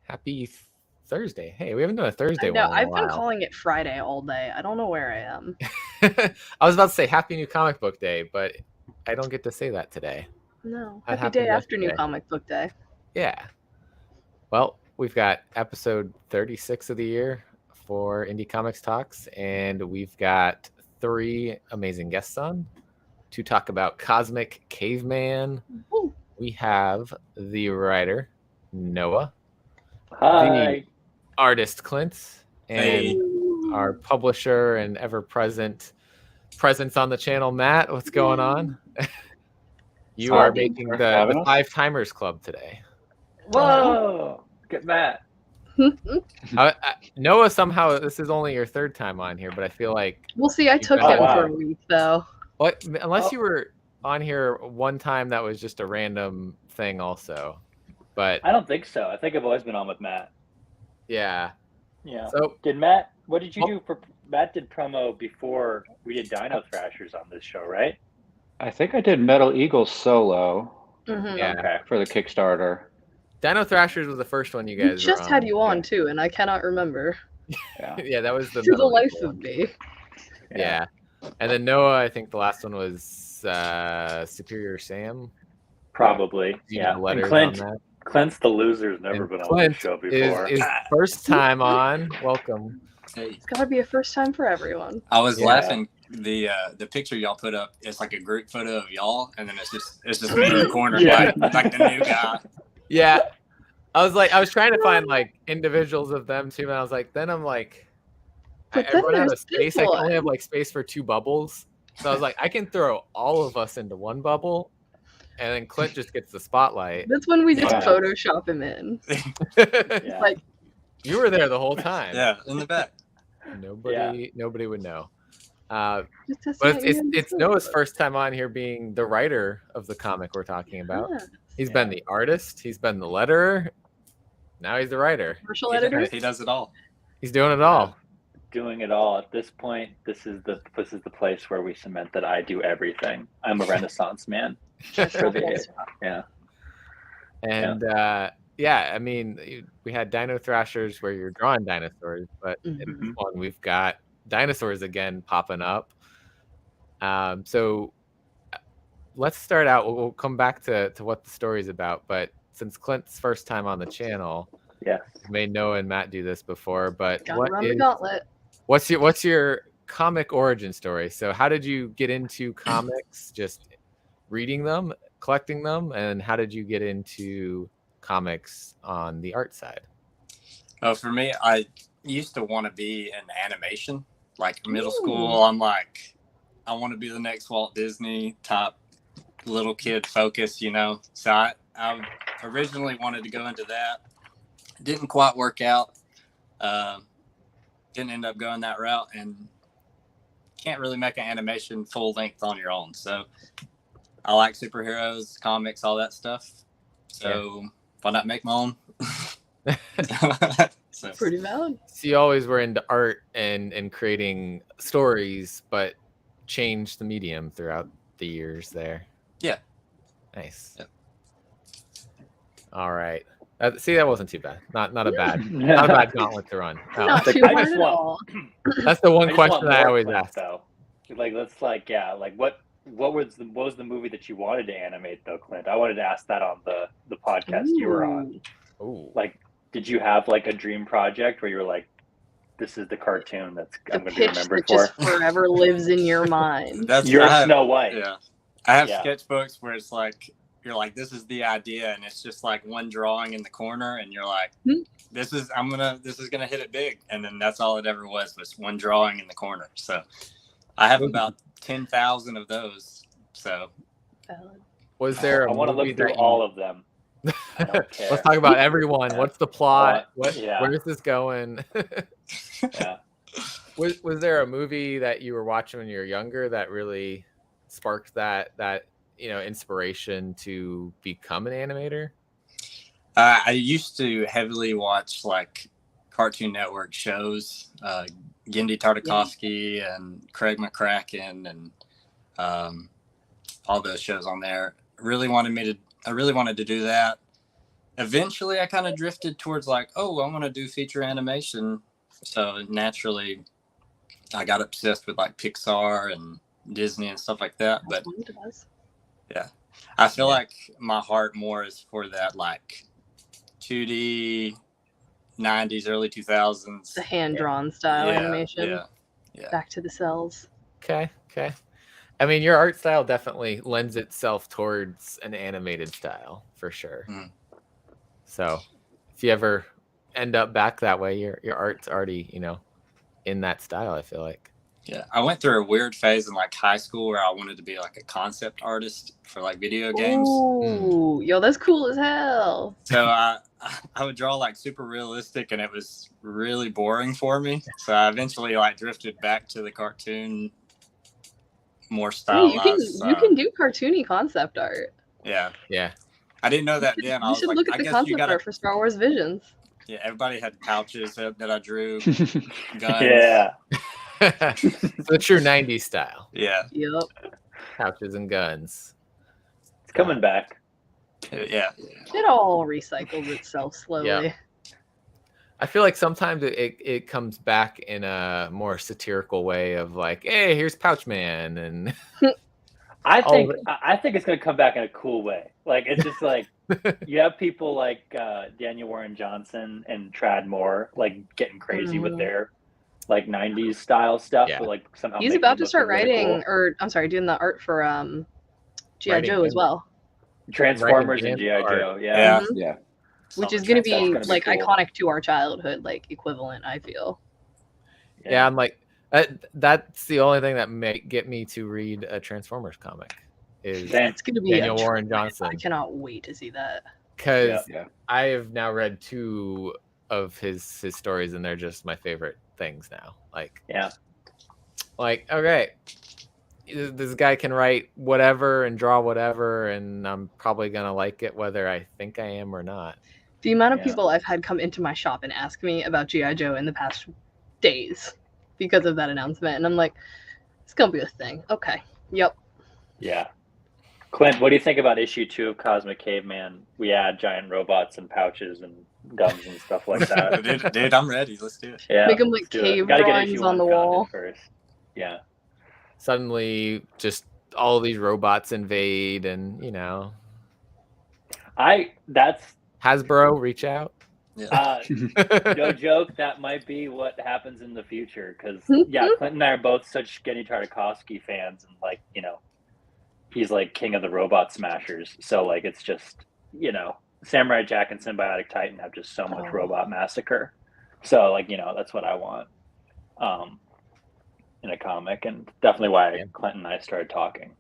Happy Thursday. Hey, we haven't done a Thursday No, one in a I've been while. calling it Friday all day. I don't know where I am. I was about to say Happy New Comic Book Day, but I don't get to say that today. No, That happy day happened after New yesterday. Comic Book Day. Yeah. Well, we've got episode 36 of the year for Indie Comics Talks, and we've got 3 amazing guests on to talk about Cosmic Caveman. Ooh. We have the writer, Noah. Hi. The artist, Clint. And Hey. our publisher and ever-present presence on the channel, Matt. What's going on? You are making the 5 Timers Club today. Whoa! Get Matt. Noah, somehow this is only your 3rd time on here, but I feel like We'll see. I took him for a week, though. What? Unless you were on here one time, that was just a random thing, also. But I don't think so. I think I've always been on with Matt. Yeah. Yeah. So did Matt? What did you do for? Matt did promo before we did Dino Thrashers on this show, right? I think I did Metal Eagle solo. Yeah. Okay. For the Kickstarter. Dino Thrashers was the first one you guys. We just had you on too, and I cannot remember. Yeah. Yeah, that was the. For the life of me. Yeah. And then Noah, I think the last one was Superior Sam. Probably. Yeah. And Clint's the loser's never been on the show before. Is first time on. Welcome. Hey. It's gotta be a first time for everyone. I was laughing. The picture y'all put up, it's like a group photo of y'all, and then it's just me in the corner, like the new guy. Yeah. I was trying to find like individuals of them too, and I was like, then I'm like, I run out of space. I can only have like space for 2 bubbles. So I was like, I can throw all of us into one bubble, and then Clint just gets the spotlight. That's when we just Photoshop him in. Like you were there the whole time. Yeah, in the back. Nobody would know. But it's Noah's first time on here being the writer of the comic we're talking about. Yeah. He's been the artist. He's been the letterer. Now he's the writer. Commercial editor. He does it all. He's doing it all. Doing it all. At this point, this is the place where we cement that I do everything. I'm a Renaissance man. Yeah. And I mean, we had Dino Thrashers where you're drawing dinosaurs, but in this one we've got dinosaurs again popping up. So let's start out. We'll come back to what the story's about, but since Clint's first time on the channel, yes, made Noah and Matt do this before. But the gauntlet. What's your comic origin story? So how did you get into comics? Just reading them, collecting them, and how did you get into comics on the art side? Oh, for me, I used to want to be in animation. Like middle school, I'm like, I want to be the next Walt Disney type little kid focus, you know. So I originally wanted to go into that. Didn't quite work out. Didn't end up going that route, and can't really make an animation full length on your own. So I like superheroes, comics, all that stuff. So why not make my own? So. Pretty valid. So you always were into art and creating stories, but changed the medium throughout the years there. Yeah. Nice. Yep. All right. See, that wasn't too bad. Not a bad gauntlet to run. Not too hard at all. That's the one question I always ask. Though. Like, let's what was the movie that you wanted to animate though, Clint? I wanted to ask that on the podcast you were on. Ooh. Like, did you have like a dream project where you were like, this is the cartoon I'm going to be remembered for? Just forever lives in your mind. You're Snow White. Yeah. I have sketchbooks where it's like, you're like, this is the idea, and it's just like one drawing in the corner, and you're like, this is gonna hit it big, and then that's all it ever was one drawing in the corner. So I have about 10,000 of those. So was there? I want to look through all of them. I don't care. Let's talk about everyone. What's the plot? Where is this going? Yeah. Was there a movie that you were watching when you were younger that really sparked that inspiration to become an animator? I used to heavily watch like Cartoon Network shows, Gendy Tartakovsky and Craig McCracken and all those shows on there. I really wanted to do that. eventually I kind of drifted towards like, oh, I want to do feature animation. So naturally, I got obsessed with like Pixar and Disney and stuff like that. But yeah, I feel like my heart more is for that like 2D 90s, early 2000s. The hand-drawn style animation. Yeah. Back to the cells. Okay. I mean, your art style definitely lends itself towards an animated style for sure. So if you ever end up back that way, your art's already, in that style, I feel like. Yeah, I went through a weird phase in like high school where I wanted to be like a concept artist for like video games. Ooh, yo, that's cool as hell. So I would draw like super realistic, and it was really boring for me. So I eventually like drifted back to the cartoon, more stylized. You can do cartoony concept art. Yeah. Yeah. I didn't know that then. You should look at the concept art for Star Wars Visions. Yeah, everybody had pouches that I drew. Guns. Yeah. The true 90s style. Yeah. Yep. Pouches and guns. It's coming back. Yeah. It all recycles itself slowly. Yeah. I feel like sometimes it comes back in a more satirical way of like, hey, here's Pouch Man, and I think it's gonna come back in a cool way. Like it's just like you have people like Daniel Warren Johnson and Trad Moore like getting crazy with their like 90s style stuff, but like somehow he's about to start writing, or I'm sorry, doing the art for G.I. Joe as well. Transformers and G.I. Joe, Yeah. Which is going to be like cool. Iconic to our childhood, like equivalent, I feel. Yeah, I'm like, that's the only thing that may get me to read a Transformers comic. Is it's going to be Daniel Warren Johnson. I cannot wait to see that. Because I have now read 2 of his stories, and they're just my favorite things now. Like okay, this guy can write whatever and draw whatever, and I'm probably gonna like it whether I think I am or not. The amount of people I've had come into my shop and ask me about G.I. Joe in the past days because of that announcement, and I'm like, it's gonna be a thing. Okay. Yep. Yeah. Clint, what do you think about issue 2 of Cosmic Caveman? We add giant robots and pouches and guns and stuff like that. Dude, I'm ready. Let's do it. Yeah, make them like cave drawings on the wall first. Yeah. Suddenly, just all of these robots invade, and that's Hasbro, reach out. No joke. That might be what happens in the future because Clint and I are both such Genny Tartakovsky fans, and like he's like king of the robot smashers. So like it's just Samurai Jack and Symbiotic Titan have just so much robot massacre. So like that's what I want in a comic, and definitely why Clint and I started talking.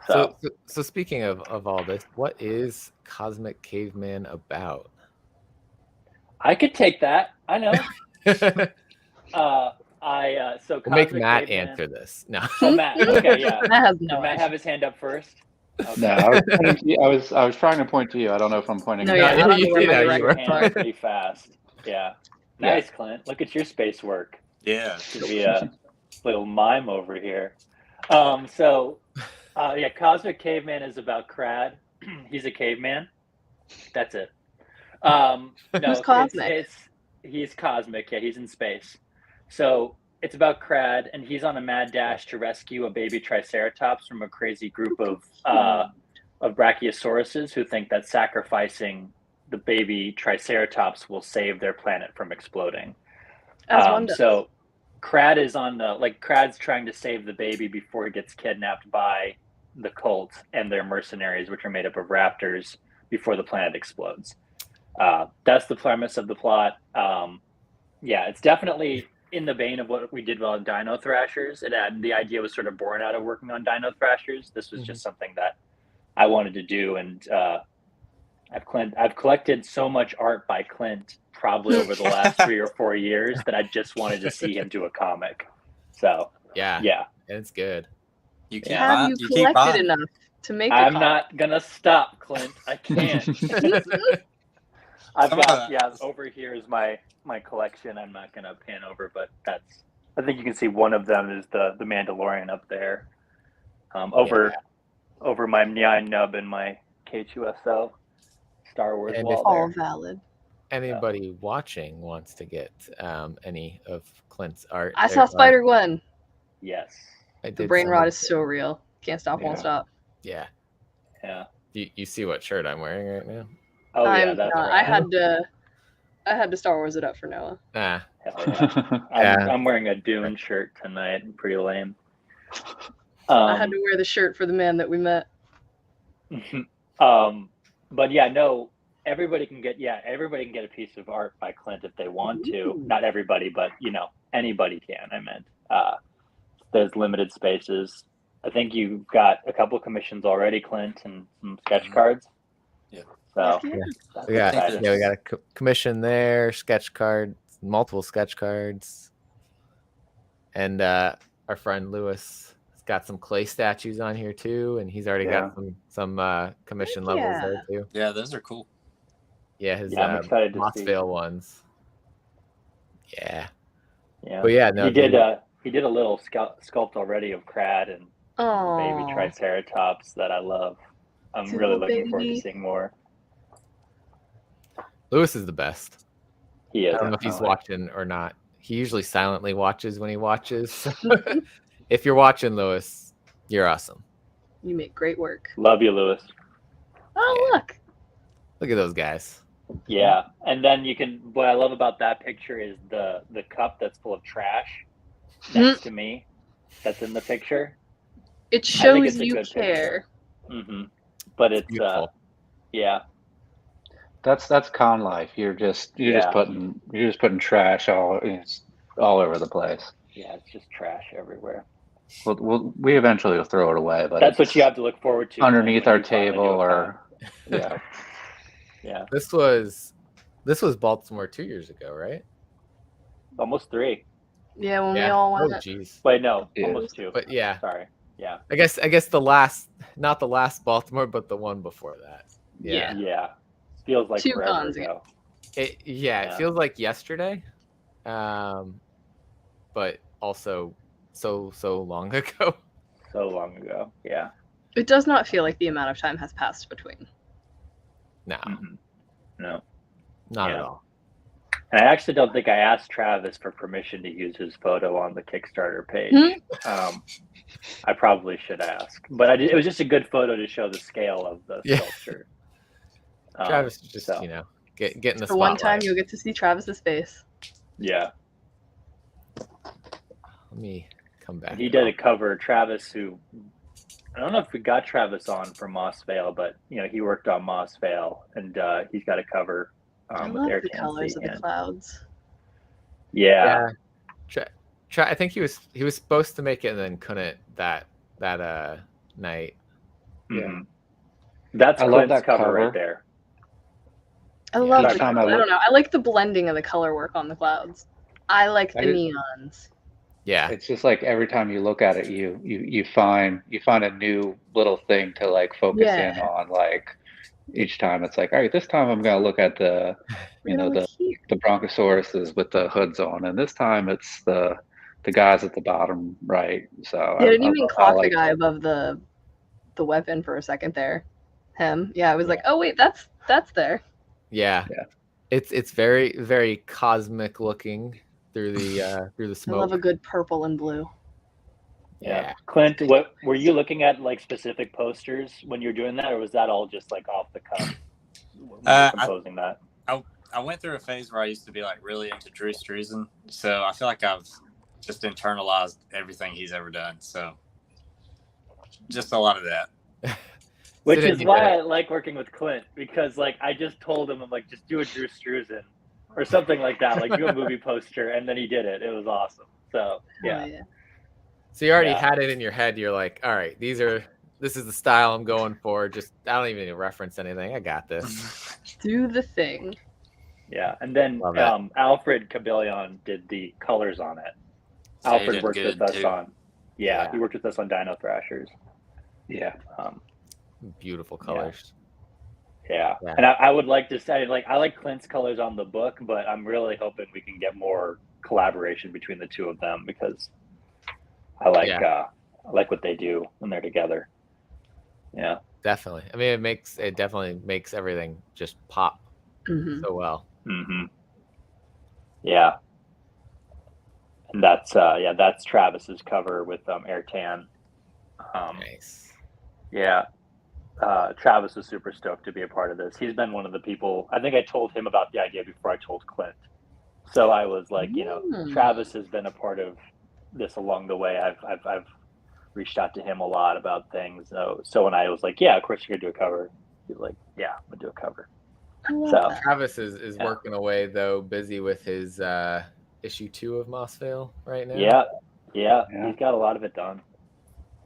So speaking of all this, what is Cosmic Caveman about? I could take that. I know. So we'll make Matt Caveman... answer this. No. Oh, Matt. Okay, yeah. Matt Matt have his hand up first? Okay. No, I was trying to point to you. I don't know if I'm pointing. No, I don't know where my your hand pretty fast. Yeah. Nice, Clint. Look at your space work. Yeah. Should be a little mime over here. Cosmic Caveman is about Crad. He's a caveman. That's it. Who's cosmic? He's cosmic. Yeah, he's in space. So it's about Crad, and he's on a mad dash to rescue a baby Triceratops from a crazy group of Brachiosauruses who think that sacrificing the baby Triceratops will save their planet from exploding. So Crad is on Crad's trying to save the baby before he gets kidnapped by the cult and their mercenaries, which are made up of raptors, before the planet explodes. That's the premise of the plot. It's definitely in the vein of what we did on Dino Thrashers. The idea was sort of born out of working on Dino Thrashers. This was just something that I wanted to do, and I've collected so much art by Clint probably over the last 3 or 4 years that I just wanted to see him do a comic. So yeah, it's good. You collected enough to make. I'm not gonna stop, Clint. I can't. I've got over here is my collection. I'm not gonna pan over, but I think you can see one of them is the Mandalorian up there. Over my Nyai Nub and my K2SO Star Wars And wall All there. valid. Anybody watching wants to get any of Clint's art. I saw Spider-Gwen. Yes. The brain rot is so real. Can't stop, won't stop. Yeah. Yeah. You see what shirt I'm wearing right now? Oh yeah, that's right. I had to Star Wars it up for Noah. Ah. Hell yeah. I'm wearing a Dune shirt tonight. Pretty lame. I had to wear the shirt for the man that we met. But yeah, no, everybody can get a piece of art by Clint if they want to. Not everybody, but anybody can. I meant there's limited spaces. I think you've got a couple commissions already, Clint, and some sketch cards. Yeah. So we got a commission there, sketch cards, multiple sketch cards, and our friend Lewis has got some clay statues on here too, and he's already got some commission levels there too. Yeah, those are cool. Yeah, his I'm excited to see Mossvale ones. Yeah. Yeah. But yeah, no, he did a little sculpt already of Crad and baby Triceratops that I love. I'm really looking forward to seeing more. Lewis is the best. He is. I don't know if he's watching or not. He usually silently watches when he watches. So if you're watching, Lewis, you're awesome. You make great work. Love you, Lewis. Oh, look. Look at those guys. Yeah, and then what I love about that picture is the cup that's full of trash next to me that's in the picture. It shows you care. But it's beautiful. That's con life. You're just putting trash all over the place. Yeah, it's just trash everywhere. We eventually will throw it away, but that's what you have to look forward to underneath our table or yeah. This was Baltimore 2 years ago, right? Almost 3. Yeah, when we all went. Oh, geez. Wait, no, almost 2. But yeah, sorry. Yeah. I guess not the last Baltimore, but the one before that. Yeah. Yeah. Feels like 2 forever cons ago. It feels like yesterday, but also so long ago. So long ago. Yeah. It does not feel like the amount of time has passed between. No. No. Not at all. And I actually don't think I asked Travis for permission to use his photo on the Kickstarter page. I probably should ask, but it was just a good photo to show the scale of the sculpture. Travis just getting the spotlight. For one time, you'll get to see Travis's face. Yeah. Let me come back. He did a cover. Travis, who I don't know if we got Travis on for Mossvale, but he worked on Mossvale, and he's got a cover. I with love Air the colors of the clouds. Yeah. I think he was supposed to make it and then couldn't that night. Yeah. That's Clint's cover right there. I love the color. I don't know. I like the blending of the color work on the clouds. I like the neons. Yeah. It's just like every time you look at it, you find a new little thing to like focus in on. Like each time it's like, all right, this time I'm gonna look at the the brontosauruses with the hoods on, and this time it's the guys at the bottom right. So I didn't even clock the guy above the weapon for a second there. Him. Yeah, I was like, oh wait, that's there. Yeah. It's very, very cosmic looking through the smoke. I love a good purple and blue. Yeah. Clint, what were you looking at, like specific posters when you were doing that, or was that all just like off the cuff? Composing that. I went through a phase where I used to be like really into Drew Struzan, so I feel like I've just internalized everything he's ever done. So just a lot of that. Which is why I like working with Clint, because like I just told him, I'm like, just do a Drew Struzan or something like that, like do a movie poster, and then he did it. It was awesome. So yeah. So you already had it in your head. You're like, all right, this is the style I'm going for. Just I don't even reference anything. I got this. Do the thing. Yeah, and then Alfred Cabellion did the colors on it. Alfred worked with us on. Yeah, he worked with us on Dino Thrashers. Yeah. Beautiful colors. Yeah. And I would like to say, like, I like Clint's colors on the book, but I'm really hoping we can get more collaboration between the two of them, because I like what they do when they're together. Yeah. Definitely. I mean, it definitely makes everything just pop so well. Mm-hmm. Yeah. And that's Travis's cover with Airtan. Nice. Yeah. Travis was super stoked to be a part of this. He's been one of the people. I think I told him about the idea before I told Clint. So I was like, Travis has been a part of this along the way. I've reached out to him a lot about things. So when I was like, yeah, of course you're gonna do a cover, he's like, yeah, I'm gonna do a cover. So Travis is working away though, busy with his issue 2 of Mossvale right now. Yeah, he's got a lot of it done.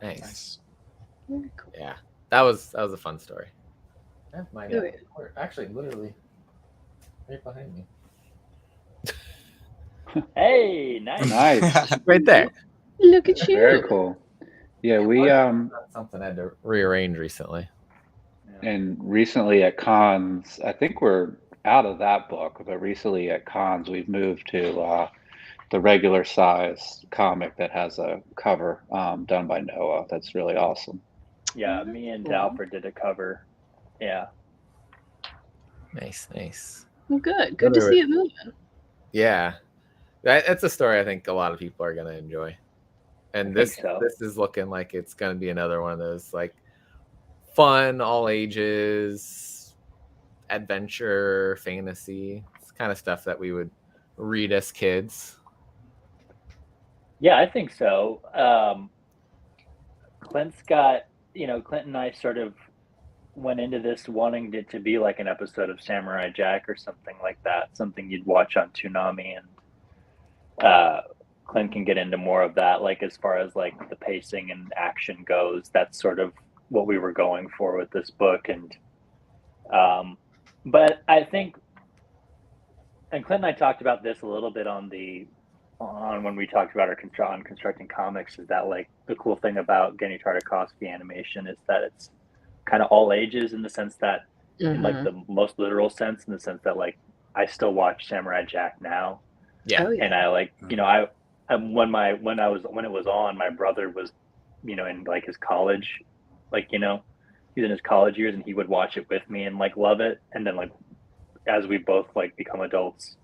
Nice. Yeah, that was a fun story. Actually, literally right behind me. Hey, nice. Right there. Look at you. Very cool. Yeah, we something I had to rearrange recently. And recently at cons, I think we're out of that book, but recently at cons we've moved to the regular size comic that has a cover done by Noah. That's really awesome. Yeah, me and Alfred did a cover. Yeah. Nice. Well, good to see it moving. Yeah, that's a story I think a lot of people are gonna enjoy, and this is looking like it's gonna be another one of those like fun, all ages, adventure, fantasy. It's kind of stuff that we would read as kids. Yeah, I think so. Clint's got, Clint and I sort of went into this wanting it to be like an episode of Samurai Jack or something like that, something you'd watch on Toonami, and Clint can get into more of that, like as far as like the pacing and action goes. That's sort of what we were going for with this book. And but I think, and Clint and I talked about this a little bit on when we talked about our constructing comics, is that like the cool thing about Genny Tartakovsky animation is that it's kind of all ages, in the sense that in like the most literal sense, in the sense that like I still watch Samurai Jack now. And I like, when it was on, my brother was, in like his college, like, he's in his college years, and he would watch it with me and like love it. And then like, as we both like become adults,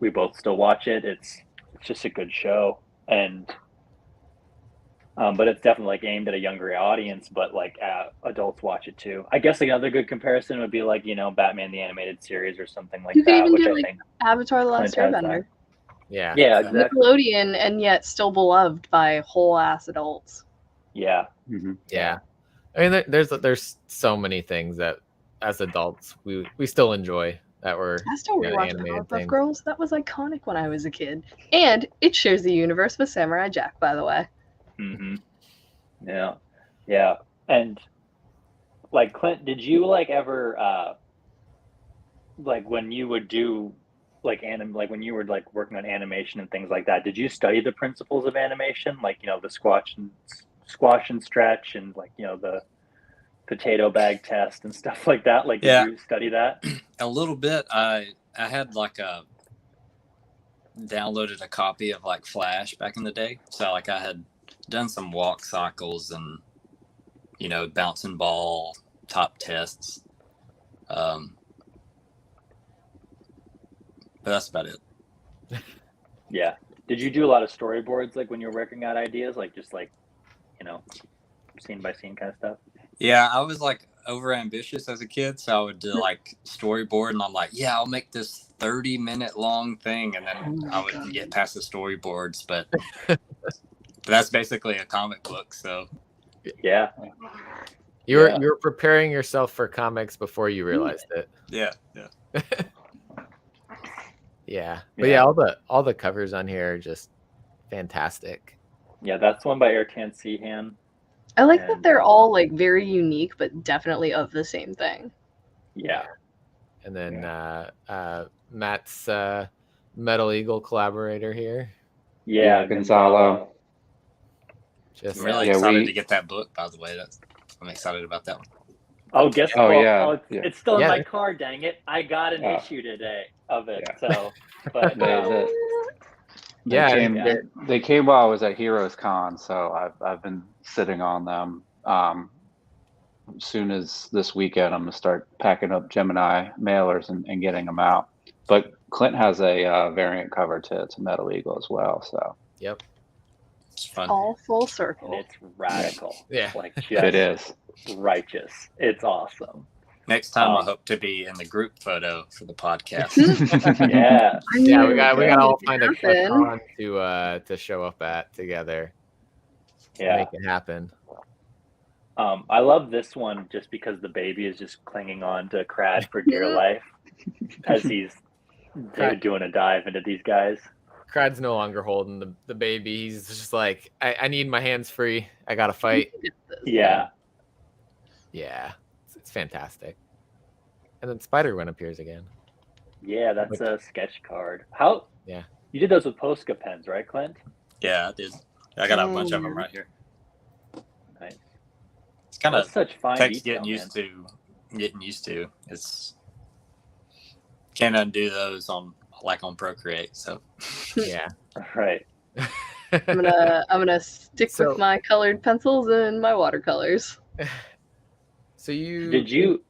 we both still watch it. It's just a good show. And but it's definitely like aimed at a younger audience, but like adults watch it too. I guess another good comparison would be like, Batman the Animated Series or something like you that. Could even which do I like think Avatar: The Last Airbender. Yeah, exactly. Nickelodeon, and yet still beloved by whole ass adults. Yeah. Yeah. I mean, there's so many things that as adults we still enjoy that were. I still rewatch Powerpuff Girls. That was iconic when I was a kid, and it shares the universe with Samurai Jack, by the way. Yeah. And like, Clint, did you like ever like when you would do like when you were like working on animation and things like that, did you study the principles of animation, like the squash and stretch, and like the potato bag test and stuff like that? Like, did you study that? A little bit. I had like downloaded a copy of like Flash back in the day, so like I had done some walk cycles and bouncing ball top tests, but that's about it. Yeah. Did you do a lot of storyboards like when you were working out ideas, like just like scene by scene kind of stuff? Yeah, I was like over ambitious as a kid, so I would do like storyboard, and I'm like, yeah, I'll make this 30-minute long thing, and then I would get past the storyboards, but that's basically a comic book. So yeah, you were preparing yourself for comics before you realized it. Yeah. Yeah, but all the covers on here are just fantastic. Yeah, that's one by Airtan Sehan. I like that they're all like very unique, but definitely of the same thing. Yeah. And then Matt's Metal Eagle collaborator here. Yeah, Gonzalo. I'm really excited to get that book, by the way. I'm excited about that one. Oh, guess what? Yeah. It's still in my car, dang it. I got an issue today of it. Yeah. So, but they came while I was at Heroes Con, so I've been sitting on them. soon as this weekend, I'm gonna start packing up Gemini mailers and getting them out. But Clint has a variant cover to Metal Eagle as well. So Yep. It's fun. All full circle. And it's radical. Yeah. Like it is. righteous. It's awesome. Next time I hope to be in the group photo for the podcast. Yeah. Yeah, we got all find a con to show up at together. Yeah. Make it happen. I love this one just because the baby is just clinging on to Crad for dear life as he's doing a dive into these guys. Crad's no longer holding the baby. He's just like, I need my hands free. I gotta fight. Yeah. Yeah. It's fantastic. And then Spider-Gwen appears again. Yeah, that's a sketch card. How? Yeah. You did those with Posca pens, right, Clint? Yeah, I did. I got a bunch of them right here. Nice. It's kind of such fine takes detail, getting used to. It's can't undo those on Procreate. So Yeah. Right. I'm gonna stick with my colored pencils and my watercolors. So you did you?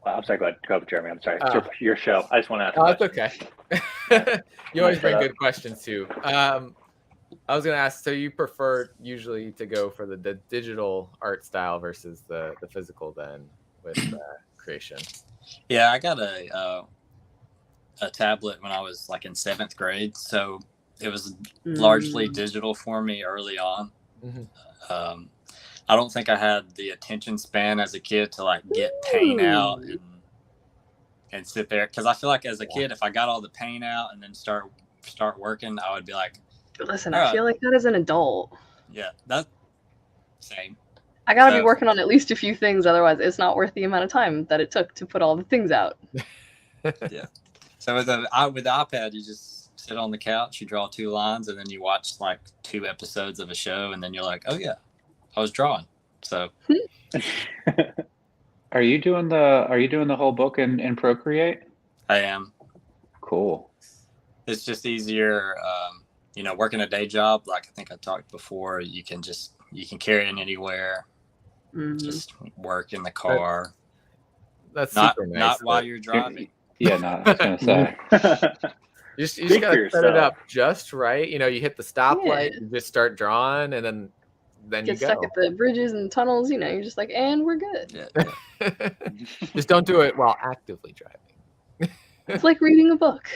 Well, I'm sorry. Go ahead, Jeremy. I'm sorry. It's your show. I just want to ask. Oh, it's okay. You always bring good questions too. I was gonna ask. So you prefer usually to go for the digital art style versus the physical then with creation? Yeah, I got a tablet when I was like in 7th grade, so it was largely digital for me early on. Mm-hmm. I don't think I had the attention span as a kid to like get paint out and sit there, because I feel like as a kid, if I got all the paint out and then start working, I would be like, listen, I feel like that as an adult. Yeah, that's same. I gotta be working on at least a few things, otherwise it's not worth the amount of time that it took to put all the things out. Yeah. So with the iPad, you just sit on the couch, you draw 2 lines, and then you watch like 2 episodes of a show, and then you're like, oh yeah, I was drawing. So Are you doing the whole book in Procreate? I am. Cool. It's just easier, working a day job. Like I think I talked before, you can carry it ananywhere. Just work in the car. That's not super nice, not while you're driving. Yeah, no, I was gonna say. You just gotta set it up just right. You hit the stoplight, you just start drawing, and then you get stuck at the bridges and tunnels. You're just like, and we're good. Yeah. Just don't do it while actively driving. It's like reading a book.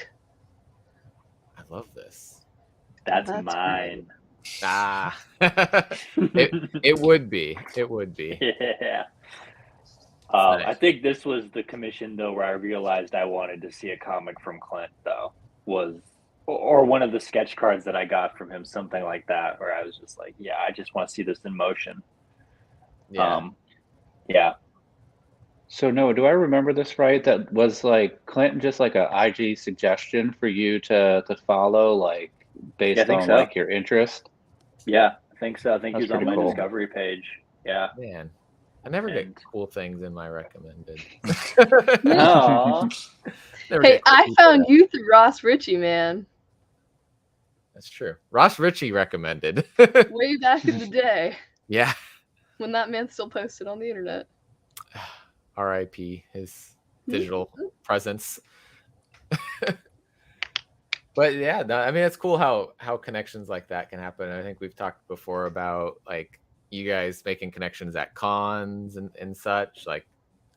I love this. That's mine. It would be. It would be. Yeah. Nice. I think this was the commission though where I realized I wanted to see a comic from Clint though, or one of the sketch cards that I got from him, something like that, where I was just like, yeah, I just want to see this in motion. Yeah. Yeah. So Noah, do I remember this right? That was like Clinton just like a IG suggestion for you to follow, like based on like your interest? Yeah, I think so. I think he's on my cool. Discovery page. Yeah. Man, I never get cool things in my recommended. Oh. Hey, I found you through Ross Ritchie, man. That's true. Ross Ritchie recommended. Way back in the day. Yeah. When that man still posted on the internet. R.I.P. his digital presence. But yeah, I mean, it's cool how connections like that can happen. I think we've talked before about like you guys making connections at cons and such. Like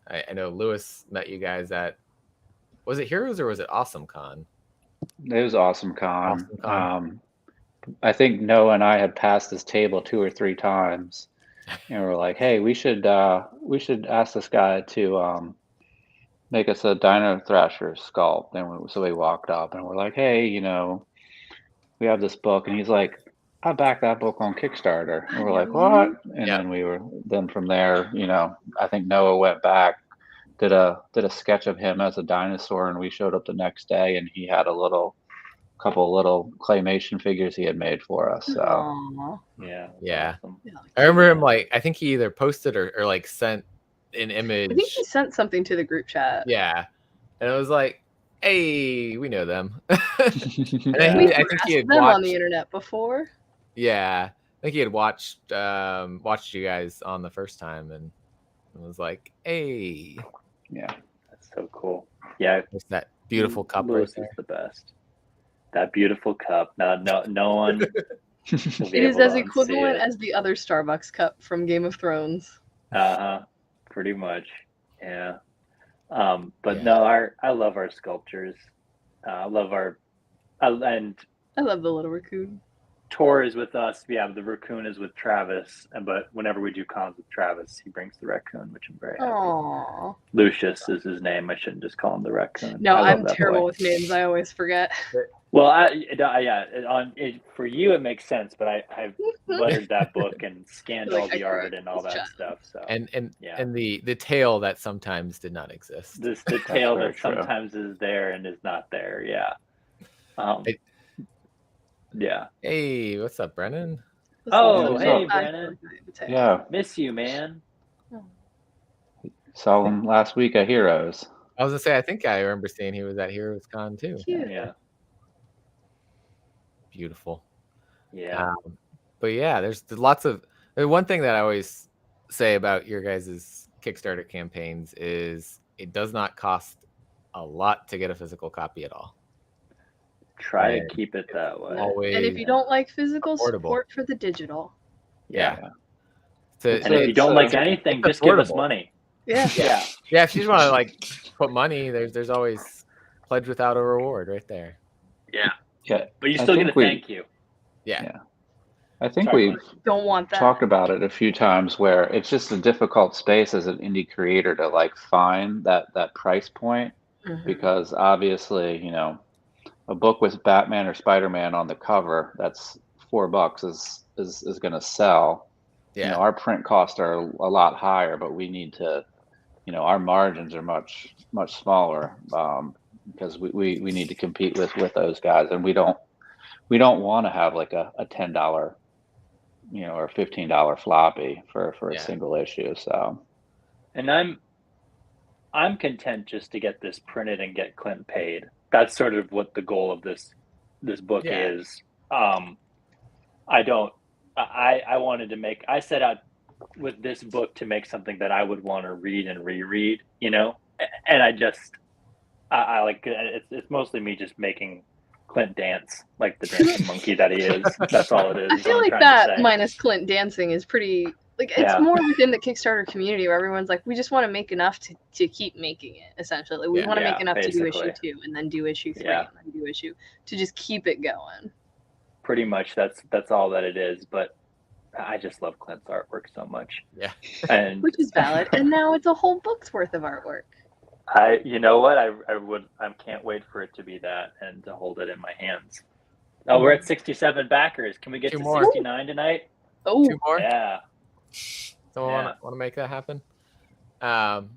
I know Lewis met you guys at, was it Heroes or was it Awesome Con? It was Awesome Con. I think Noah and I had passed this table 2 or 3 times, and we're like, "Hey, we should ask this guy to make us a Dino Thrasher sculpt." And so we walked up, and we're like, "Hey, we have this book," and he's like, "I backed that book on Kickstarter," and we're like, "What?" And then from there, I think Noah went back, did a sketch of him as a dinosaur, and we showed up the next day, and he had a couple little claymation figures he had made for us. So yeah. Awesome. I remember him I think he either posted or like sent an image. I think he sent something to the group chat. Yeah, and it was like, hey, we know them. I think he had them watched on the internet before. Yeah, I think he had watched you guys on the first time, and It was like, hey, Yeah, that's so cool. Yeah, there's that beautiful cup Lewis right there. is the best. That beautiful cup. No one. It is as equivalent as the other Starbucks cup from Game of Thrones. Pretty much. Yeah. But no, I love our sculptures. I love I love the little raccoon. Tor is with us. Yeah, the raccoon is with Travis. But whenever we do cons with Travis, he brings the raccoon, which I'm very happy. Aww. Lucius is his name. I shouldn't just call him the raccoon. No, I'm terrible with names. I always forget. Well, for you it makes sense, but I've lettered that book and scanned all the art and all that stuff. So and the tail that sometimes did not exist. The tail that sometimes is there and is not there. Yeah. Yeah. Hey, what's up, Brennan? Hey, Brennan. Yeah. Miss you, man. Saw him last week at Heroes. I was gonna say, I think I remember seeing he was at Heroes Con too. Yeah. Beautiful. Yeah. But yeah, there's lots of. One thing that I always say about your guys' Kickstarter campaigns is it does not cost a lot to get a physical copy at all. Try to keep it that way. Always, and if you don't like physical, support for the digital. Yeah. And if you don't like anything, just give us money. Yeah. Yeah. Yeah. If you just want to like put money, there's always pledge without a reward right there. Yeah. Yeah. But you still get a thank you. Yeah. I think we've don't want that. Talked about it a few times where it's just a difficult space as an indie creator to like find that price point because obviously, you know, a book with Batman or Spider-Man on the cover that's $4 is going to sell. Yeah. You know, our print costs are a lot higher, but we need to, you know, our margins are much smaller because we need to compete with those guys, and we don't want to have like a $10, you know, or $15 floppy for a single issue. So, and I'm content just to get this printed and get Clint paid. That's sort of what the goal of this book is. I set out with this book to make something that I would want to read and reread, you know, and I like it's mostly me just making Clint dance like the dancing monkey that he is. That's all it is. I feel like that minus Clint dancing is pretty like it's more within the Kickstarter community where everyone's like, we just want to make enough to keep making it. Essentially, we want to make enough to do issue 2 and then do issue 3 and then do issue to just keep it going. Pretty much, that's all that it is. But I just love Clint's artwork so much. Yeah, and which is valid. And now it's a whole book's worth of artwork. You know what? I can't wait for it to be that and to hold it in my hands. Oh, we're at 67 backers. Can we get to 69 tonight? Oh, 2 more. Yeah. Someone want to make that happen?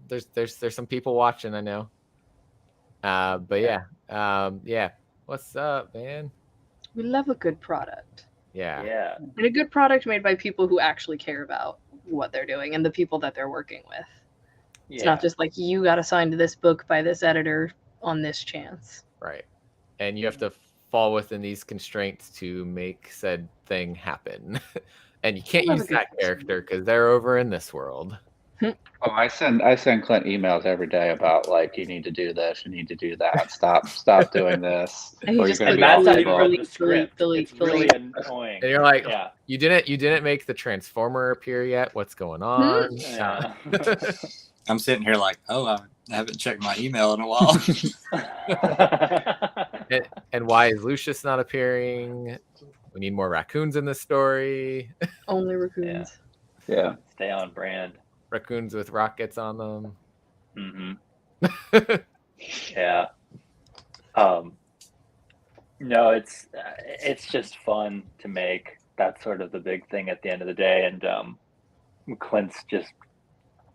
There's some people watching, I know. But yeah. What's up, man? We love a good product. Yeah. And a good product made by people who actually care about what they're doing and the people that they're working with. It's not just like you got assigned to this book by this editor on this chance. Right. And you have to fall within these constraints to make said thing happen. And you can't use that character because they're over in this world. Oh, I send Clint emails every day about like you need to do this, you need to do that. Stop doing this. And he just Matt's not even wrote the script. It's really annoying. And you're like, you didn't make the Transformer appear yet. What's going on? Yeah. I'm sitting here like, I haven't checked my email in a while. and why is Lucius not appearing? We need more raccoons in this story. Only raccoons. Yeah. Stay on brand. Raccoons with rockets on them. Mm-hmm. Yeah. No, it's just fun to make. That's sort of the big thing at the end of the day. And Clint's just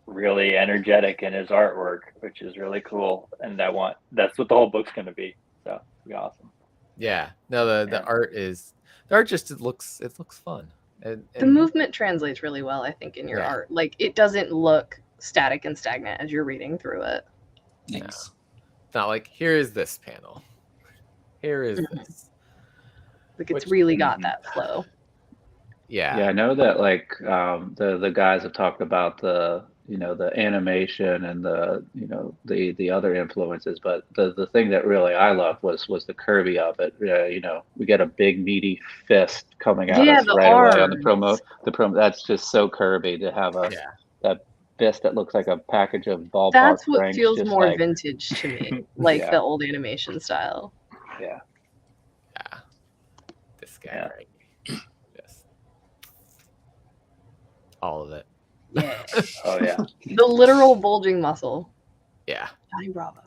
really energetic in his artwork, which is really cool. And that's what the whole book's going to be. So it'll be awesome. Yeah. No, the art just looks fun. And the movement translates really well, I think, in your art. Like it doesn't look static and stagnant as you're reading through it. No. It's not like here is this panel. Here is this. Like it's really got that flow. Yeah. Yeah, I know that like the guys have talked about the the animation and the other influences, but the thing that really I loved was the Kirby of it. We get a big meaty fist coming at us right away on the promo. That's just so Kirby to have that fist that looks like a package of ballpark. That's what feels more vintage to me, like the old animation style. Yeah. This guy, right? Yes. All of it. Yeah. Oh yeah. The literal bulging muscle. Yeah. Johnny Bravo.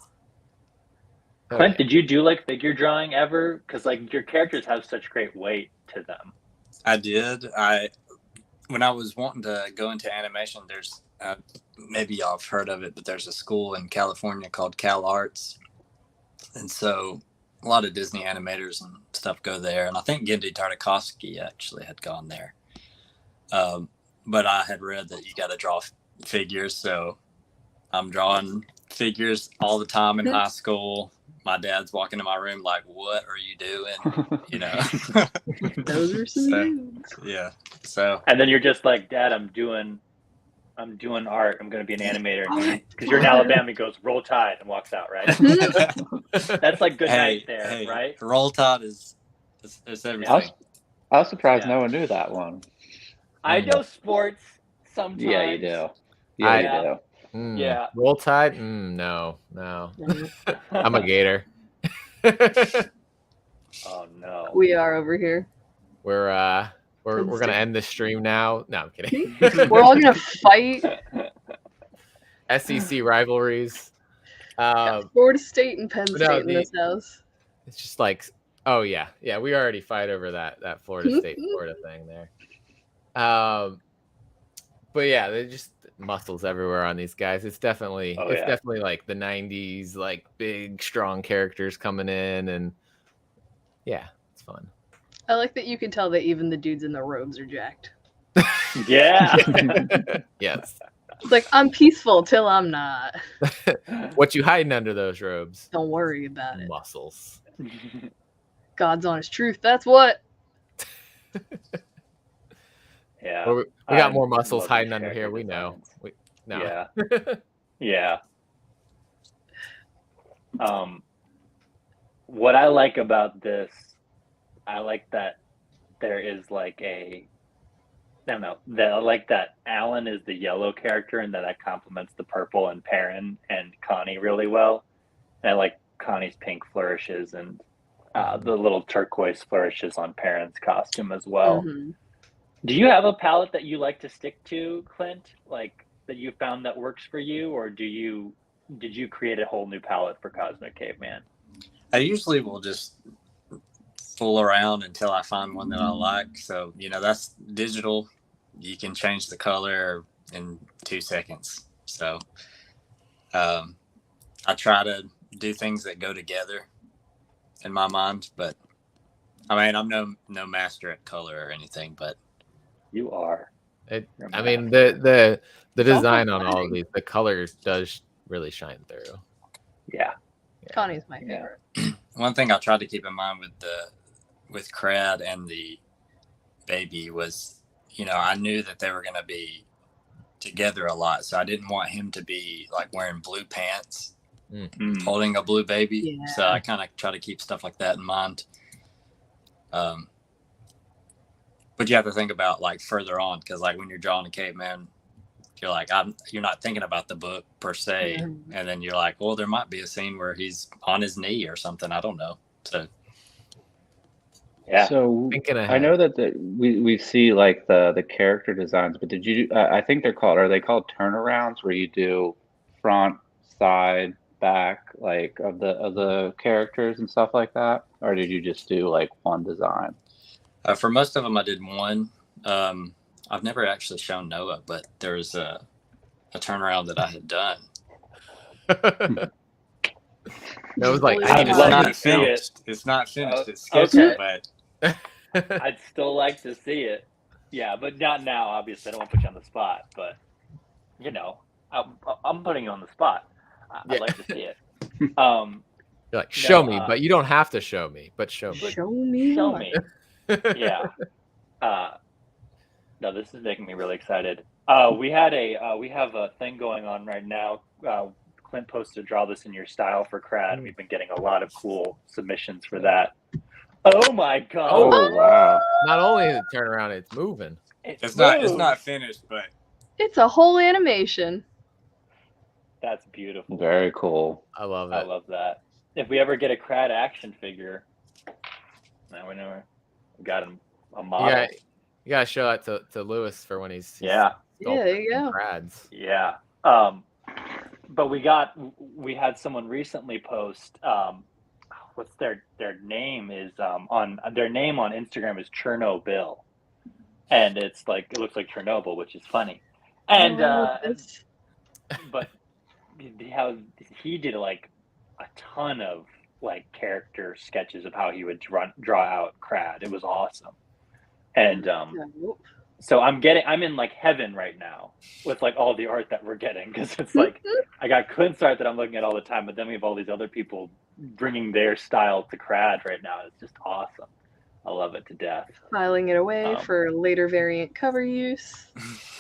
Clint, did you do like figure drawing ever? Because like your characters have such great weight to them. I did. When I was wanting to go into animation, there's maybe y'all have heard of it, but there's a school in California called Cal Arts, and so a lot of Disney animators and stuff go there. And I think Genndy Tartakovsky actually had gone there. But I had read that you got to draw figures, so I'm drawing figures all the time in high school. My dad's walking in my room like, "What are you doing?" Those are some dudes. Yeah. So. And then you're just like, "Dad, I'm doing art. I'm going to be an animator." Because you're in Alabama, he goes, "Roll Tide," and walks out. Right. That's like good night there, right? Roll Tide is everything. I was surprised no one knew that one. I know sports sometimes. Yeah, you do. Yeah, you do. Yeah. Roll Tide? No. I'm a Gator. Oh no. We are over here. We're gonna end this stream now. No, I'm kidding. We're all gonna fight. SEC rivalries. Florida State and Penn State in this house. It's just like, oh yeah, we already fight over that Florida State Florida thing there. But yeah, they're just muscles everywhere on these guys. It's definitely definitely like the 90s, like big strong characters coming in, and yeah, it's fun. I like that you can tell that even the dudes in the robes are jacked. Yeah. Yes. It's like, I'm peaceful till I'm not. What you hiding under those robes? Don't worry about it. Muscles. God's honest truth. That's what. Yeah. Well, we got more muscles hiding under here. We know. Yeah. Yeah. What I like about this, I like that there is like I like that Alan is the yellow character and that complements the purple and Perrin and Connie really well. And I like Connie's pink flourishes and the little turquoise flourishes on Perrin's costume as well. Mm-hmm. Do you have a palette that you like to stick to, Clint? Like that you found that works for you, or did you create a whole new palette for Cosmic Caveman? I usually will just fool around until I find one that I like. So, that's digital. You can change the color in 2 seconds. So I try to do things that go together in my mind, but I mean, I'm no master at color or anything, but you are. I mean, the design on all of these, the colors does really shine through. Yeah. Connie's my favorite. One thing I tried to keep in mind with Crad and the baby was, I knew that they were going to be together a lot, so I didn't want him to be like wearing blue pants, holding a blue baby. Yeah. So I kind of try to keep stuff like that in mind. But you have to think about like further on, because like when you're drawing a caveman, you're like, you're not thinking about the book per se, and then you're like, well, there might be a scene where he's on his knee or something. I don't know. So yeah. So I know that we see like the character designs, but did you? I think are they called turnarounds, where you do front, side, back, like of the characters and stuff like that, or did you just do like one design? For most of them, I did one. I've never actually shown Noah, but there was a turnaround that I had done. That was like, it's not finished. It's not finished. It's sketchy, but I'd still like to see it. Yeah, but not now. Obviously, I don't want to put you on the spot, but I'm putting you on the spot. I'd like to see it. You're like, show me, but you don't have to show me. But show me. Show me. Yeah. No, this is making me really excited. We have a thing going on right now. Clint posted Draw This in Your Style for Crad, and we've been getting a lot of cool submissions for that. Oh my god! Oh wow! Not only is it turn around, it's moving. It's not finished, but it's a whole animation. That's beautiful. Very cool. I love it. I love that. If we ever get a Crad action figure, now we know we got a model. You gotta show that to Lewis for when he's there you go. Crads. Yeah. But we had someone recently post. What's their name is on their name on Instagram is Chernobyl, and it's like it looks like Chernobyl, which is funny. And but how he did like a ton of like character sketches of how he would draw out Crad. It was awesome. And so I'm in like heaven right now with like all the art that we're getting, because it's like I got Clint's art that I'm looking at all the time, but then we have all these other people bringing their style to Crad right now. It's just awesome. I love it to death. Filing it away for later variant cover use.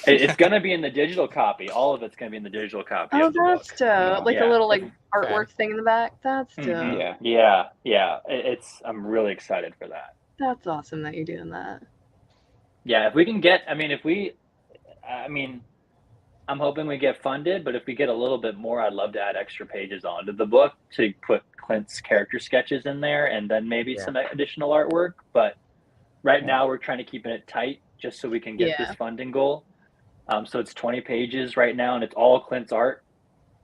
It's going to be in the digital copy. All of it's going to be in the digital copy. Oh, that's dope. Like a little like artwork thing in the back. That's dope. Mm-hmm. Yeah. I'm really excited for that. That's awesome that you're doing that. Yeah, if we can get, I'm hoping we get funded, but if we get a little bit more, I'd love to add extra pages onto the book to put Clint's character sketches in there and then maybe some additional artwork. But right now we're trying to keep it tight just so we can get this funding goal. So it's 20 pages right now, and it's all Clint's art,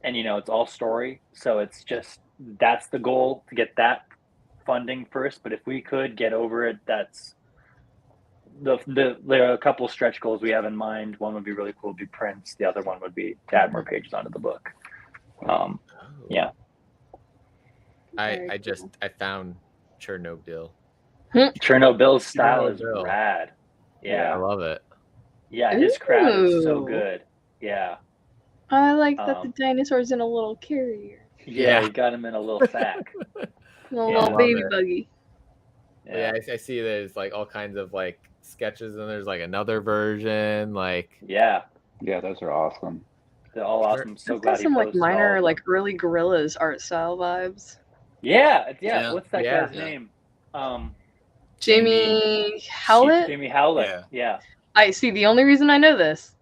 and it's all story. So it's just, that's the goal, to get that funding first. But if we could get over it, that's there are a couple stretch goals we have in mind. One would be really cool, would be prints. The other one would be to add more pages onto the book. Yeah. I found Chernobyl. Chernobyl's style is rad. Yeah, I love it. Yeah, his Crad is so good. Yeah. I like that the dinosaur's in a little carrier. Yeah, he got him in a little sack. A little baby buggy. Yeah, I see there's like all kinds of like sketches, and there's like another version. Like yeah, those are awesome. They're all awesome. I'm so glad some like minor like early Gorillas art style vibes. Yeah. What's that guy's name? Jamie Howlett. Jamie Howlett. Yeah. I see. The only reason I know this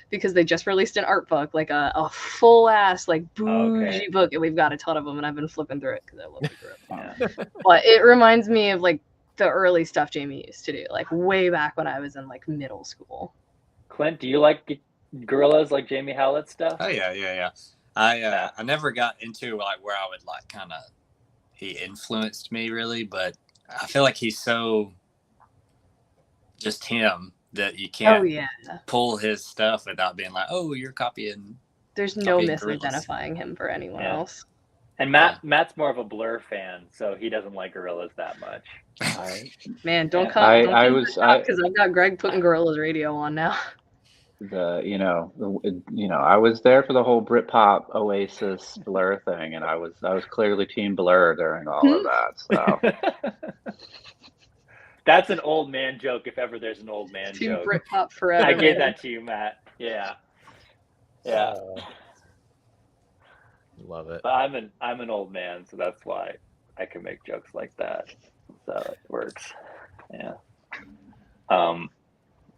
because they just released an art book, like a full ass like bougie book, and we've got a ton of them, and I've been flipping through it because I love the Gorillas. But it reminds me of like the early stuff Jamie used to do, like way back when I was in like middle school. Clint, do you like Gorillas, like Jamie Howlett stuff? Oh yeah. I never got into like where I would like kind of he influenced me really, but I feel like he's so just him that you can't pull his stuff without being like, oh, you're copying. There's no misidentifying him for anyone else. And Matt's more of a Blur fan, so he doesn't like Gorillas that much. Man, don't come. Because I've got Greg putting Gorillas radio on now. I was there for the whole Britpop Oasis Blur thing, and I was clearly Team Blur during all of that. So that's an old man joke, if ever there's an old man Team joke. Team Britpop forever. I gave that to you, Matt. Yeah. Love it. But I'm an old man, so that's why I can make jokes like that. So it works. Yeah.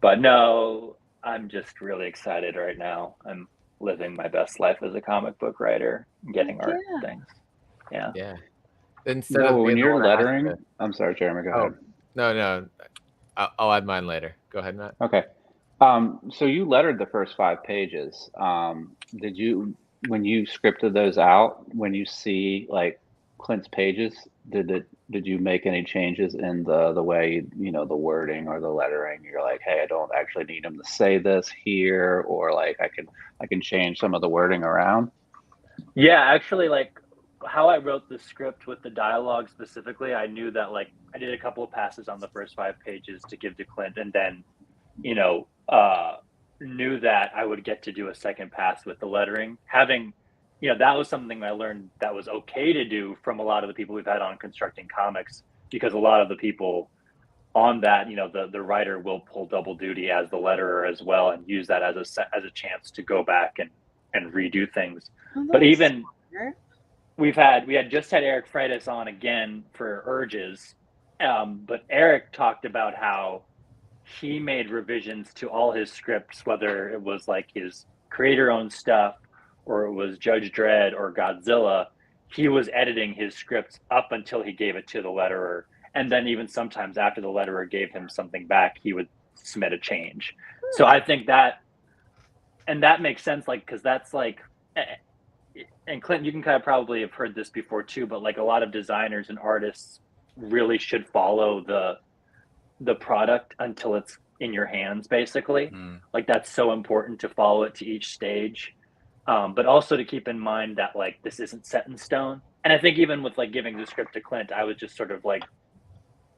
But no, I'm just really excited right now. I'm living my best life as a comic book writer, getting art and things. Yeah. Yeah. When you're lettering, I'm sorry, Jeremy, go ahead. No. I'll add mine later. Go ahead, Matt. Okay. So you lettered the first 5 pages. Did you, when you scripted those out, when you see like Clint's pages, did you make any changes in the way, the wording or the lettering? You're like, hey, I don't actually need him to say this here, or like I can change some of the wording around? Yeah, actually, like how I wrote the script with the dialogue specifically, I knew that like I did a couple of passes on the first 5 pages to give to Clint, and then, knew that I would get to do a second pass with the lettering. Having, that was something I learned that was okay to do from a lot of the people we've had on Constructing Comics, because a lot of the people on that, the writer will pull double duty as the letterer as well, and use that as a chance to go back and redo things. But even smart. we had just had Eric Freitas on again for Urges, but Eric talked about how he made revisions to all his scripts, whether it was like his creator-owned stuff or it was Judge Dredd or Godzilla. He was editing his scripts up until he gave it to the letterer. And then even sometimes after the letterer gave him something back, he would submit a change. So I think that makes sense, like, because that's like, and Clint, you can kind of probably have heard this before too, but like a lot of designers and artists really should follow the product until it's in your hands, basically. Like that's so important to follow it to each stage, but also to keep in mind that like this isn't set in stone. And I think even with like giving the script to Clint, I was just sort of like,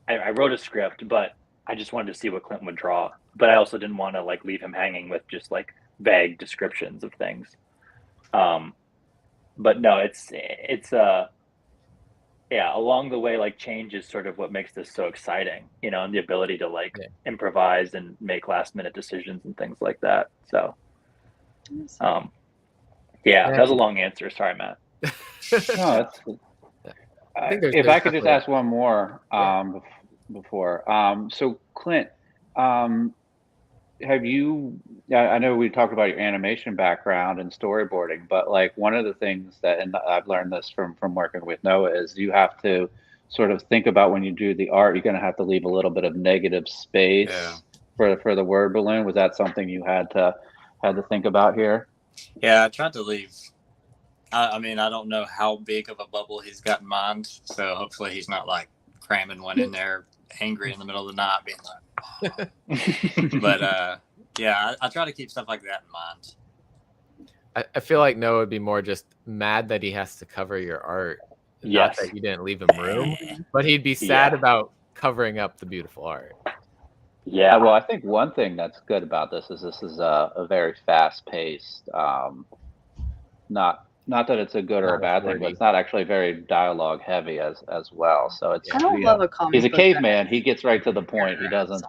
I wrote a script, but I just wanted to see what Clint would draw. But I also didn't want to like leave him hanging with just like vague descriptions of things. But no, it's along the way, like change is sort of what makes this so exciting, and the ability to like improvise and make last minute decisions and things like that. So, that was a long answer. Sorry, Matt. No, that's cool. If I could just ask one more before. So Clint, have you, I know we talked about your animation background and storyboarding, but like one of the things that, and I've learned this from working with Noah, is you have to sort of think about when you do the art, you're going to have to leave a little bit of negative space for the word balloon. Was that something you had to think about here? Yeah, I tried to leave. I mean, I don't know how big of a bubble he's got in mind, so hopefully he's not like cramming one in there angry in the middle of the night being like, but I try to keep stuff like that in mind. I feel like Noah would be more just mad that he has to cover your art. Yes. Not that you didn't leave him room, but he'd be sad about covering up the beautiful art. Yeah, well, I think one thing that's good about this is a very fast-paced, not that it's a good or a bad thing, but it's not actually very dialogue heavy as well. So it's I don't love a comic. He's a caveman. He gets right to the point. He doesn't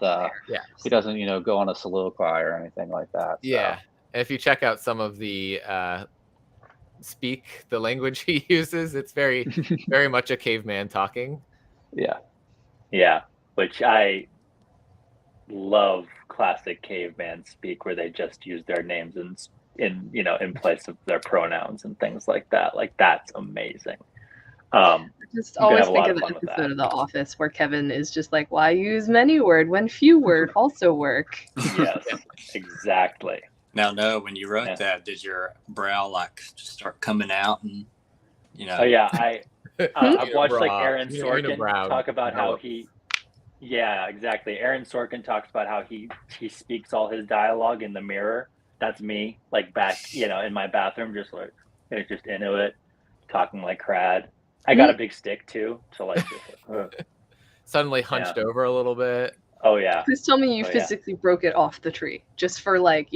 he doesn't go on a soliloquy or anything like that. So. Yeah. And if you check out some of the the language he uses, it's very very much a caveman talking. Yeah, which I love. Classic caveman speak where they just use their names in place of their pronouns and things like that. Like that's amazing. Just always think of the episode of The Office where Kevin is just like, why use many word when few word also work? Yes, exactly. Now, no, when you wrote that, did your brow like just start coming out and Oh yeah, I've watched like Aaron Sorkin talk about how he. Yeah, exactly. Aaron Sorkin talks about how he speaks all his dialogue in the mirror. That's me, like back, in my bathroom, just like just into it, talking like crad. I got a big stick too, so like suddenly hunched over a little bit. Oh yeah. Please tell me you physically broke it off the tree just for like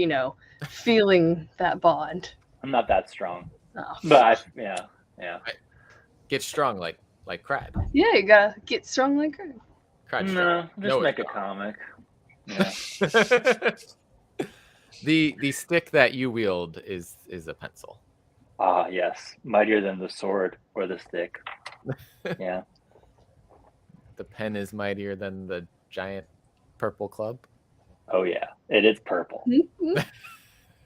feeling that bond. I'm not that strong. Oh. But Get strong like crad. Yeah, you gotta get strong like crad. No, just make a comic. Yeah. The stick that you wield is a pencil. Ah, yes. Mightier than the sword or the stick. Yeah. The pen is mightier than the giant purple club. Oh yeah. It is purple.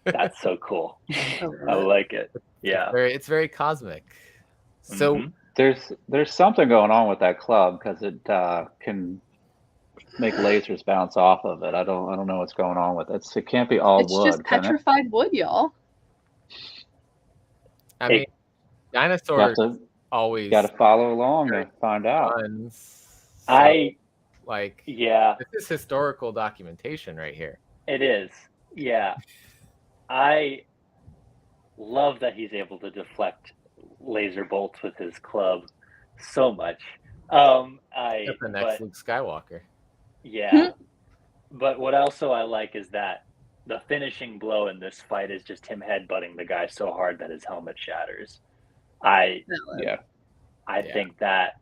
That's so cool. I like it. Yeah. It's very cosmic. So there's something going on with that club because it can make lasers bounce off of it. I don't know what's going on with it. It can't be all wood. It's just petrified wood, y'all. I mean, dinosaurs always got to follow along to find out. This is historical documentation right here. It is. Yeah. I love that he's able to deflect laser bolts with his club so much. That's the next Luke Skywalker. Yeah. But what also I like is that the finishing blow in this fight is just him headbutting the guy so hard that his helmet shatters. I think that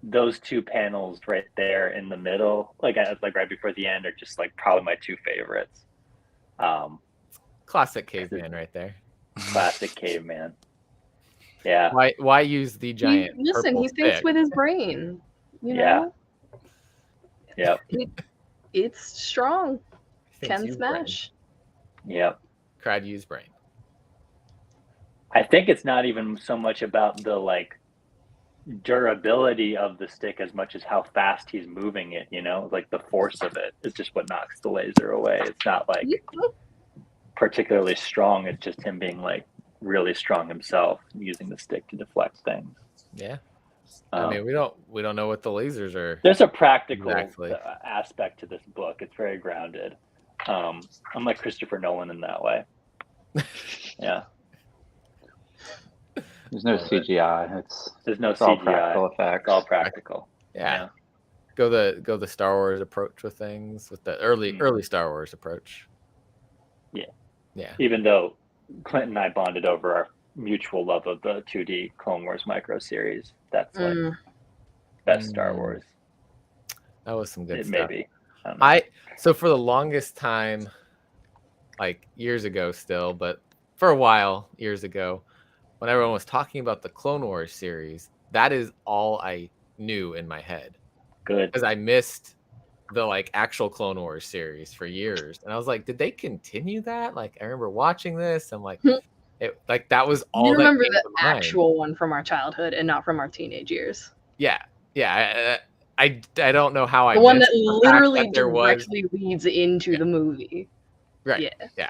those two panels right there in the middle, like right before the end, are just like probably my two favorites. Classic caveman right there. Classic caveman. Yeah. Why use the giant? He thinks with his brain. You know. Yeah. It's strong. Can smash. Yep. Crad use brain. I think it's not even so much about the like durability of the stick as much as how fast he's moving it, you know, like the force of it is just what knocks the laser away. It's not like particularly strong. It's just him being like really strong himself, using the stick to deflect things. Yeah. I mean, we don't know what the lasers are. There's a practical aspect to this book. It's very grounded. I'm like Christopher Nolan in that way. Yeah. There's no CGI. There's no CGI. All practical effects. It's all practical. Yeah. Go the Star Wars approach with things, with the early Star Wars approach. Yeah. Yeah. Even though Clint and I bonded over our mutual love of the 2D Clone Wars micro series. That's like best Star Wars. That was some good stuff. Maybe. So for the longest time, like years ago still, but for a while, years ago, when everyone was talking about the Clone Wars series, that is all I knew in my head. Good. Because I missed the like actual Clone Wars series for years. And I was like, did they continue that? Like, I remember watching this. I'm like, that was all. You remember the actual one from our childhood and not from our teenage years. Yeah. Yeah. I don't know how the one that literally directly leads into the movie. Right. Yeah.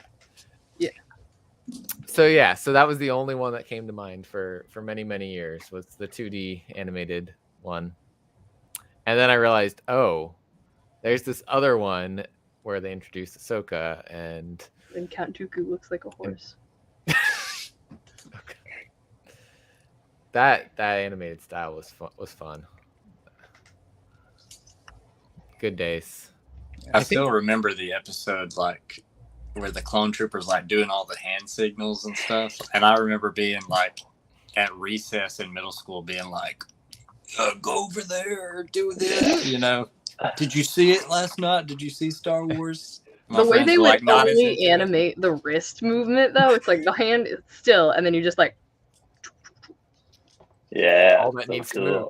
So that was the only one that came to mind for many, many years, was the 2D animated one. And then I realized, there's this other one where they introduced Ahsoka, and Count Dooku looks like a horse. That animated style was fun. Good days. I still remember the episode like where the clone troopers like doing all the hand signals and stuff, and I remember being like at recess in middle school being like, go over there, do this, you know. Did you see it last night? Did you see Star Wars? The way they would only animate the wrist movement, though, it's like the hand is still, and then you just like. Yeah. All that needs to move.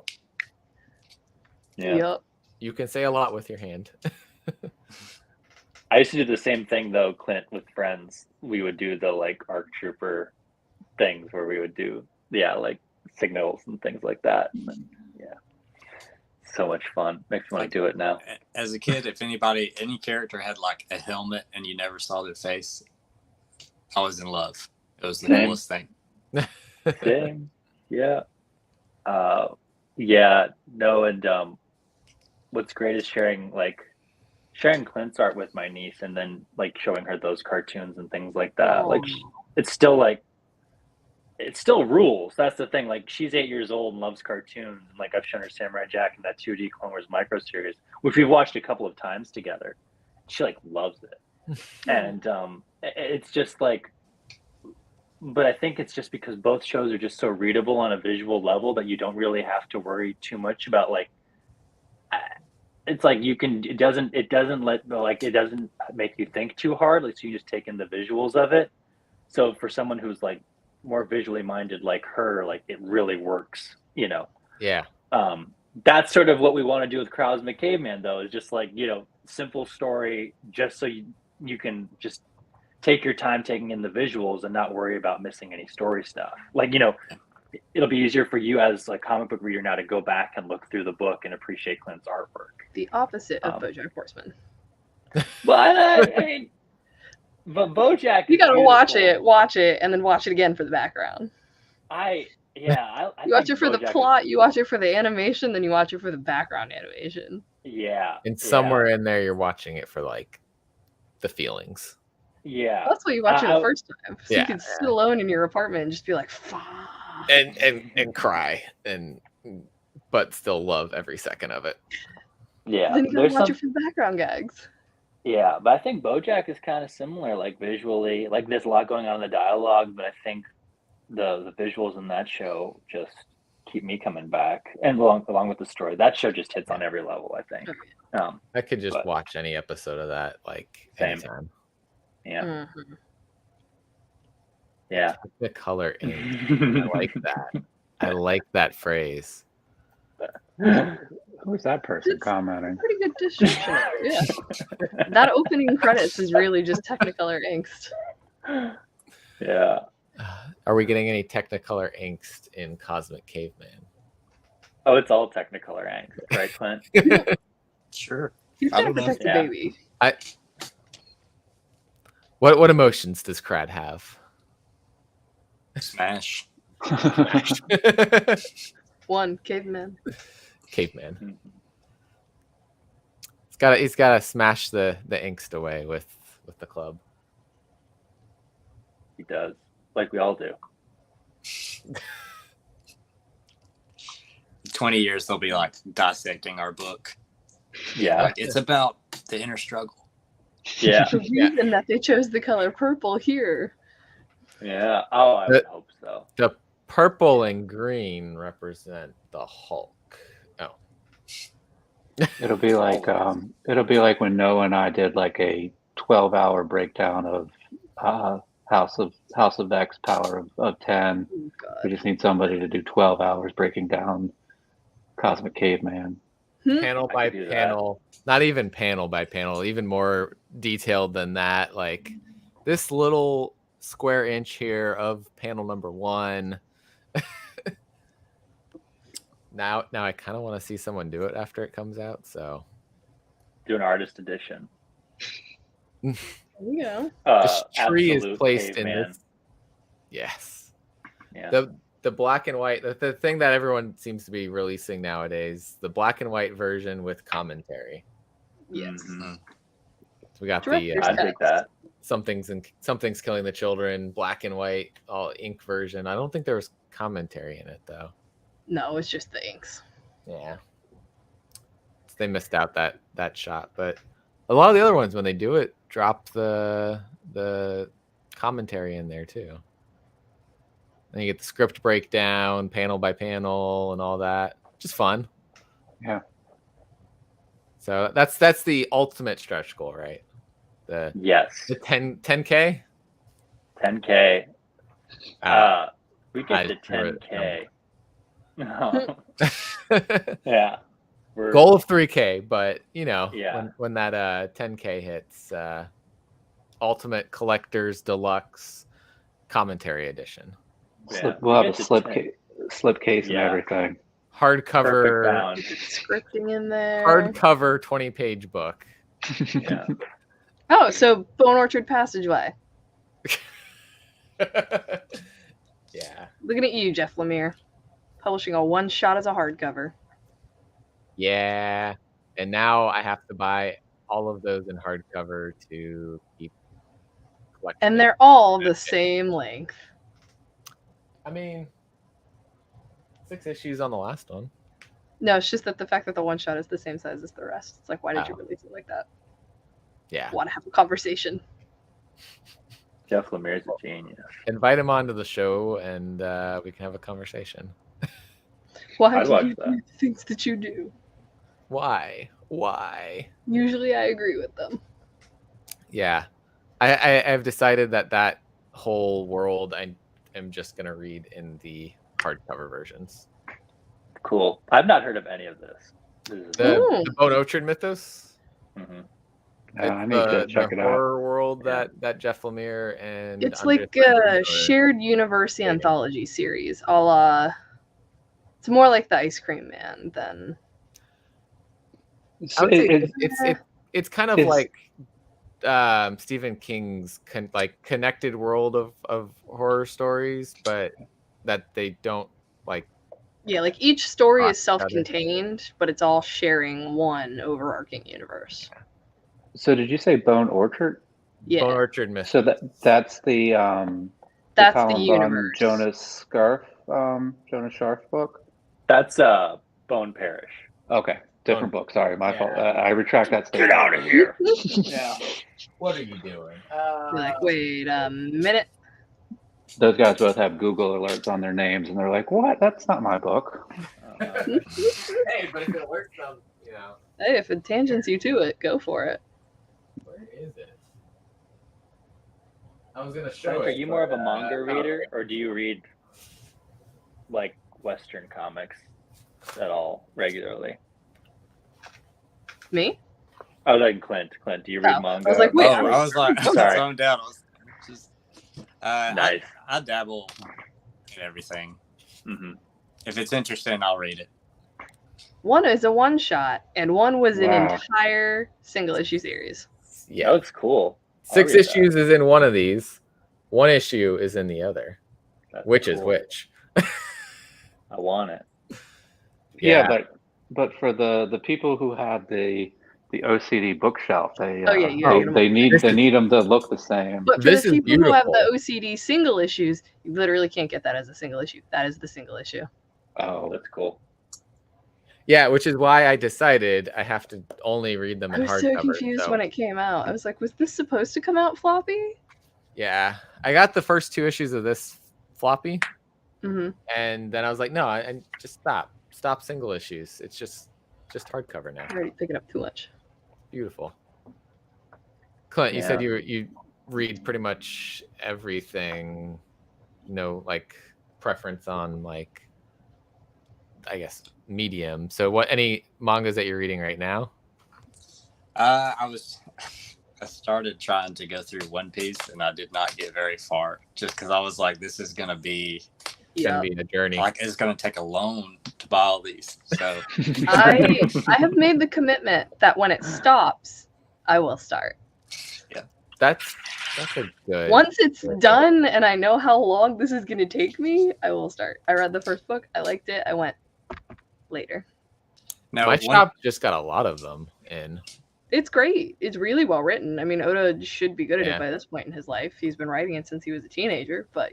Yeah. Yep. You can say a lot with your hand. I used to do the same thing, though, Clint, with friends. We would do the like ARC Trooper things where we would do, like signals and things like that. And then, so much fun. Makes me want to do it now. As a kid, if any character had like a helmet and you never saw their face, I was in love. It was the coolest thing. Same. Yeah. No, and what's great is sharing Clint's art with my niece, and then like showing her those cartoons and things like that. Like it's still rules. That's the thing. Like, she's 8 years old and loves cartoons. And like, I've shown her Samurai Jack and that 2D Clone Wars micro series, which we've watched a couple of times together. She like loves it. And it's just like, but I think it's just because both shows are just so readable on a visual level that you don't really have to worry too much about like, it's like it doesn't make you think too hard. Like, so you just take in the visuals of it. So for someone who's like more visually minded like her, like it really works, you know. Yeah. That's sort of what we want to do with Cosmic Caveman, though, is just like, you know, simple story, just so you can just take your time taking in the visuals and not worry about missing any story stuff. Like, you know, it'll be easier for you as a comic book reader now to go back and look through the book and appreciate Clint's artwork. The opposite of BoJack Horseman. Well, I mean, but BoJack, you gotta watch it, and then watch it again for the background. I you watch it for the plot, you watch it for the animation, then you watch it for the background animation. Yeah. And somewhere in there, you're watching it for like the feelings. Yeah. That's why you watch it the first time, so you can sit alone in your apartment and just be like, "Fuck," and cry, but still love every second of it. Yeah. Then you gotta watch it for the background gags. Yeah, but I think BoJack is kind of similar, like visually. Like, there's a lot going on in the dialogue, but I think the visuals in that show just keep me coming back, and along with the story. That show just hits on every level, I think. I could just watch any episode of that, like, anytime. Yeah. Mm-hmm. Yeah. The color ink. I like that. I like that phrase. Who's that person commenting? Pretty good description. Yeah. That opening credits is really just Technicolor angst. Yeah. Are we getting any Technicolor angst in Cosmic Caveman? Oh, it's all Technicolor angst, right, Clint? Sure. He's got to protect the baby. What emotions does Crad have? Smash. One, caveman. Caveman. He's gotta smash the angst away with the club. He does, like we all do. 20 years they'll be like dissecting our book. Yeah. Like, it's about the inner struggle. Yeah. The reason that they chose the color purple here. Yeah. Oh, I would hope so. The purple and green represent the Hulk. Oh. It'll be like when Noah and I did like a 12-hour breakdown of House of X, Power of 10. Oh, God. We just need somebody to do 12 hours breaking down Cosmic Caveman. Panel by panel, not even panel by panel, even more detailed than that. Like this little square inch here of panel number 1. Now I kind of want to see someone do it after it comes out. So do an artist edition. Yeah. This tree is placed caveman. In this. Yes. Yeah. The black and white, the thing that everyone seems to be releasing nowadays, the black and white version with commentary. Yes. Mm-hmm. So we got I think that something's killing the children, black and white, all ink version. I don't think there was commentary in it though. No, it's just the inks. Yeah. So they missed out that shot, but a lot of the other ones when they do it drop the commentary in there too. And you get the script breakdown, panel by panel, and all that. Just fun. Yeah. So that's the ultimate stretch goal, right? Yes. The 10K. 10K. We get to 10K. No. Yeah. Goal of 3K, but when that 10K hits, Ultimate Collector's Deluxe Commentary Edition. Yeah. We'll have a slip case and everything. Hardcover scripting in there. Hardcover 20-page book. Yeah. Oh, so Bone Orchard Passageway. Yeah. Looking at you, Jeff Lemire, publishing a one shot as a hardcover. Yeah, and now I have to buy all of those in hardcover to keep collecting. And they're all the same length. I mean, 6 issues on the last one. No, it's just that the fact that the one shot is the same size as the rest. It's like, why did you release it like that? Yeah. I want to have a conversation. Jeff Lemire's a genius. Invite him onto the show and we can have a conversation. Why do you do things that you do? Why? Usually I agree with them. Yeah. I've decided that whole world I am just going to read in the hardcover versions. Cool. I've not heard of any of this. The Bone Orchard Mythos? Mm-hmm. I need to check it out. The horror world that Jeff Lemire and... It's like a shared universe anthology series. It's more like the Ice Cream Man than... It's kind of like Stephen King's connected world of horror stories, but that they don't like. Yeah, like each story is self-contained, but it's all sharing one overarching universe. So did you say Bone Orchard? Yeah. Bone Orchard Myth. So that's the universe. Jonas Scharf book. That's Bone Parish. Okay. Different book. Sorry, my fault. I retract that statement. Get out of here. Yeah. What are you doing? You're like, wait a minute. those guys both have Google alerts on their names, and they're like, "What? That's not my book." Hey, but if it works on, Hey, if it tangents you to it, go for it. Where is it? I was gonna show it. Are you more of a manga reader, or do you read like Western comics at all regularly? Me? Oh, like Clint. Clint, do you read manga? I was like, wait. I was like, sorry. I'm down. Nice. I dabble in everything. Mm-hmm. If it's interesting, I'll read it. One is a one-shot, and one was an entire single-issue series. Yeah, that looks cool. 6 issues is in one of these. 1 issue is in the other. Which is which? I want it. Yeah, but for the people who have the OCD bookshelf, they need them to look the same. But for the people who have the OCD single issues, you literally can't get that as a single issue. That is the single issue. Oh, that's cool. Yeah, which is why I decided I have to only read them in hardcover. I was so confused when it came out. I was like, was this supposed to come out floppy? Yeah, I got the first 2 issues of this floppy, and then I was like, no, I just stop single issues. It's just hardcover now. You're already picking up too much. Beautiful. Clint, you said you read pretty much everything. No, like preference on like, I guess, medium. So what, any mangas that you're reading right now? I started trying to go through One Piece, and I did not get very far, just because I was like, this is gonna be a journey. Like, it's gonna take a loan to buy all these. So I have made the commitment that when it stops, I will start. Yeah, that's a good. Once it's done and I know how long this is gonna take me, I will start. I read the first book, I liked it, I went later. Now my shop just got a lot of them in. It's great. It's really well written. I mean, Oda should be good at it by this point in his life. He's been writing it since he was a teenager, but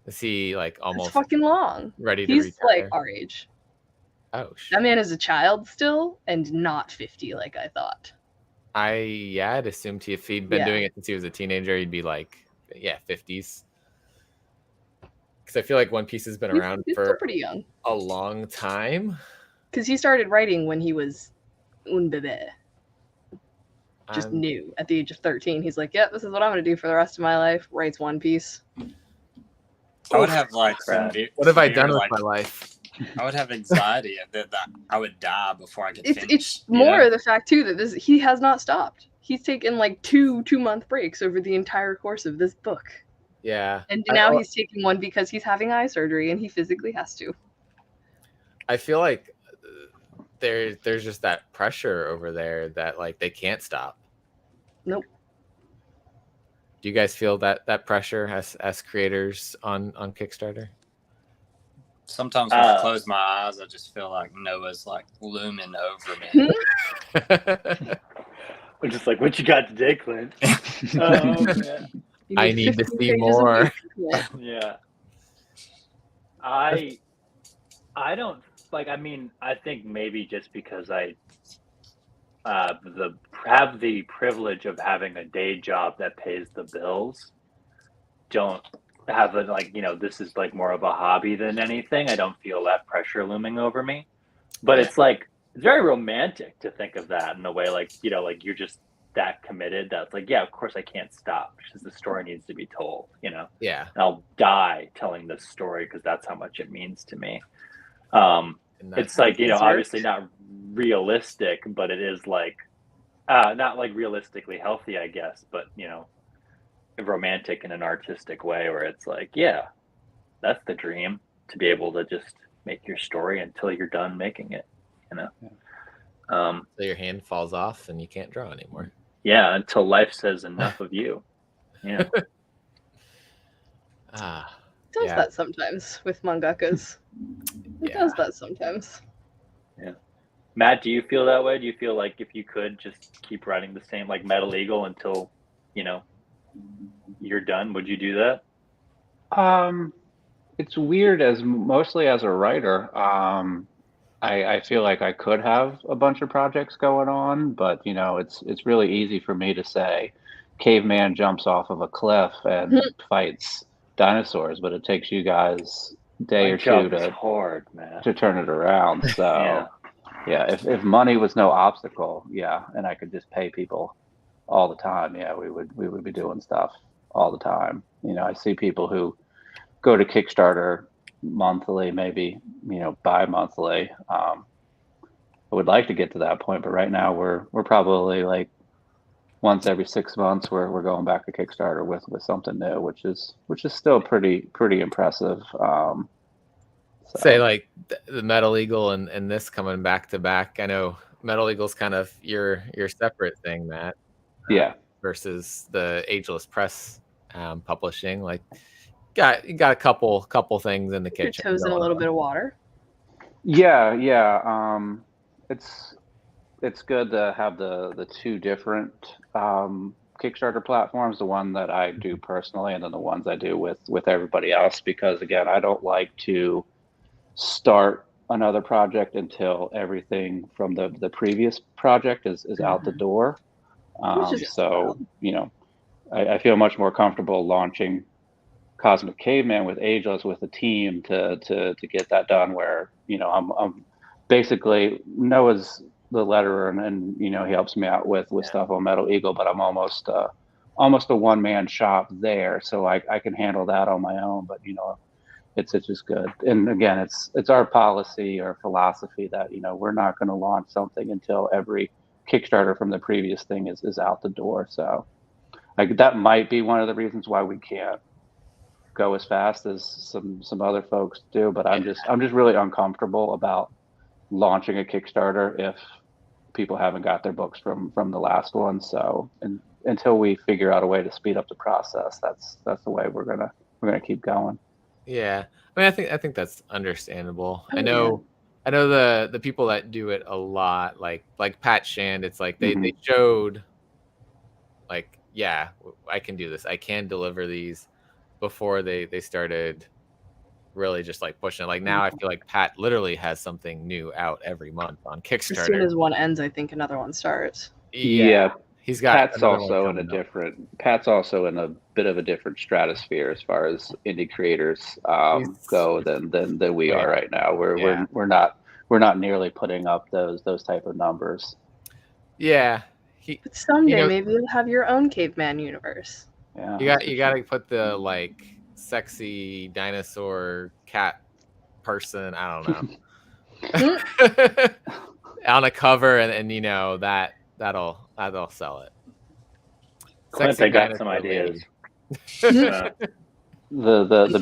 is he like almost it's fucking long? Ready to He's like our age. Oh shit. That man is a child still and not 50 like I thought. I'd assumed if he'd been doing it since he was a teenager, he'd be like 50s. Because I feel like One Piece has been around for pretty young. A long time. Because he started writing when he was un bébé. Just new at the age of 13. He's like, this is what I'm going to do for the rest of my life. Writes One Piece. I would have like what have I done with my life? I would have anxiety that I would die before I could finish. It's more the fact too that he has not stopped. He's taken like 2-month breaks over the entire course of this book. Yeah. And now he's taking one because he's having eye surgery and he physically has to. I feel like there's just that pressure over there that like they can't stop. Nope. Do you guys feel that pressure as creators on Kickstarter? Sometimes when I close my eyes, I just feel like Noah's like looming over me. I'm just like, what you got today, Clint? I need to see more. Yeah. I don't like. I mean, I think maybe just because I have the privilege of having a day job that pays the bills, don't have it like, this is like more of a hobby than anything. I don't feel that pressure looming over me, but it's like, it's very romantic to think of that in a way, like, like you're just that committed that's like, of course I can't stop because the story needs to be told, and I'll die telling this story because that's how much it means to me. It's like, obviously not realistic, but it is like not like realistically healthy, I guess, but romantic in an artistic way where it's like, that's the dream, to be able to just make your story until you're done making it, so your hand falls off and you can't draw anymore. Until life says enough of you. It does that sometimes with mangakas. It does that sometimes. Matt, do you feel that way? Do you feel like if you could just keep writing the same, like Metal Eagle, until you're done, would you do that? It's weird, mostly as a writer. I feel like I could have a bunch of projects going on, but it's really easy for me to say caveman jumps off of a cliff and fights dinosaurs, but it takes you guys a day or two to turn it around. So yeah, if money was no obstacle, and I could just pay people all the time, we would be doing stuff all the time. I see people who go to Kickstarter monthly, maybe bi-monthly. I would like to get to that point, but right now we're probably like once every 6 months we're going back to Kickstarter with something new, which is still pretty impressive. Say like the Metal Eagle and this coming back to back. I know Metal Eagle's kind of your separate thing, Matt. Versus the Ageless Press publishing. Like you got a couple things in the kitchen. Your toes in a little bit of water. It's good to have the two different Kickstarter platforms, the one that I do personally and then the ones I do with everybody else, because again, I don't like to start another project until everything from the previous project is out the door. So I feel much more comfortable launching Cosmic Caveman with Ageless with a team to get that done, where I'm basically Noah's the letterer and he helps me out with stuff on Metal Eagle, but I'm almost a one-man shop there, so I can handle that on my own. But it's just good. And again, it's our policy or philosophy that we're not going to launch something until every Kickstarter from the previous thing is out the door. So that might be one of the reasons why we can't go as fast as some other folks do, but I'm just really uncomfortable about launching a Kickstarter if people haven't got their books from the last one. So until we figure out a way to speed up the process, that's the way we're gonna keep going. Yeah, I mean, I think that's understandable. I know the people that do it a lot, like Pat Shand. It's like they showed, like, I can do this. I can deliver these before they started really just like pushing it. Like now, I feel like Pat literally has something new out every month on Kickstarter. As soon as one ends, I think another one starts. Yeah. He's got Pat's also in a bit of a different stratosphere as far as indie creators go than we are right now. We're not nearly putting up those type of numbers. Yeah. But someday maybe you'll have your own caveman universe. Yeah. You got to put the like sexy dinosaur cat person, I don't know, on a cover and that'll sell it. Clint, I got some ideas. The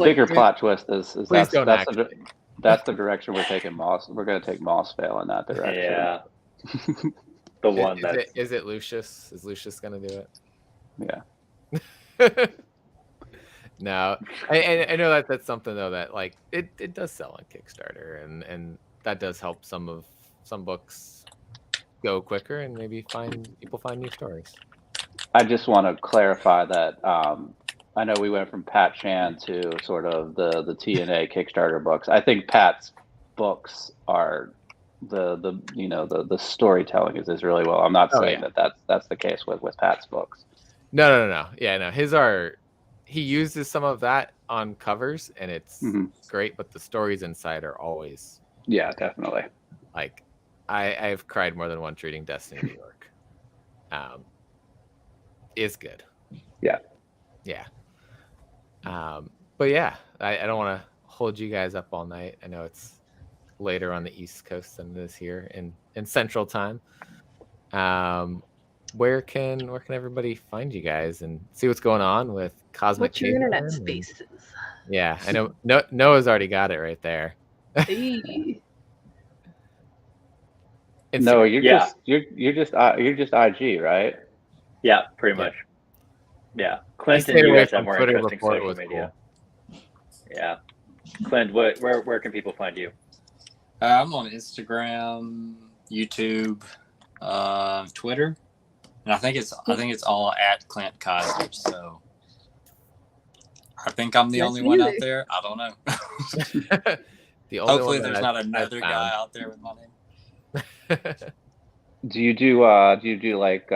bigger plot twist is that's the direction we're taking Moss. We're going to take Mossvale in that direction. Yeah. The one is it Lucius? Is Lucius going to do it? Yeah. No, I know that's something though that like it does sell on Kickstarter and that does help some books go quicker and maybe people find new stories. I just want to clarify that I know we went from Pat Shand to sort of the TNA Kickstarter books. I think Pat's books are the storytelling is really well. I'm not saying that's the case with Pat's books. No. Yeah, no. His are. He uses some of that on covers, and it's great. But the stories inside are always. Yeah, definitely. Like, I've cried more than once reading Destiny New York. Is good. Yeah. Yeah. But yeah, I don't want to hold you guys up all night. I know it's later on the East Coast than it is here in Central Time. Where can everybody find you guys and see what's going on with Cosmic Caveman? What's your internet spaces? Yeah, I know. Noah's already got it right there. Hey. No, you're just IG, right? Yeah, pretty much. Yeah, Clint and you guys have more interesting social media. Cool. Yeah, Clint, where can people find you? I'm on Instagram, YouTube, Twitter, and I think it's all at Clint Kisor. So I think I'm the only one out there. I don't know. Hopefully, there's not another guy out there with my name. Do you do like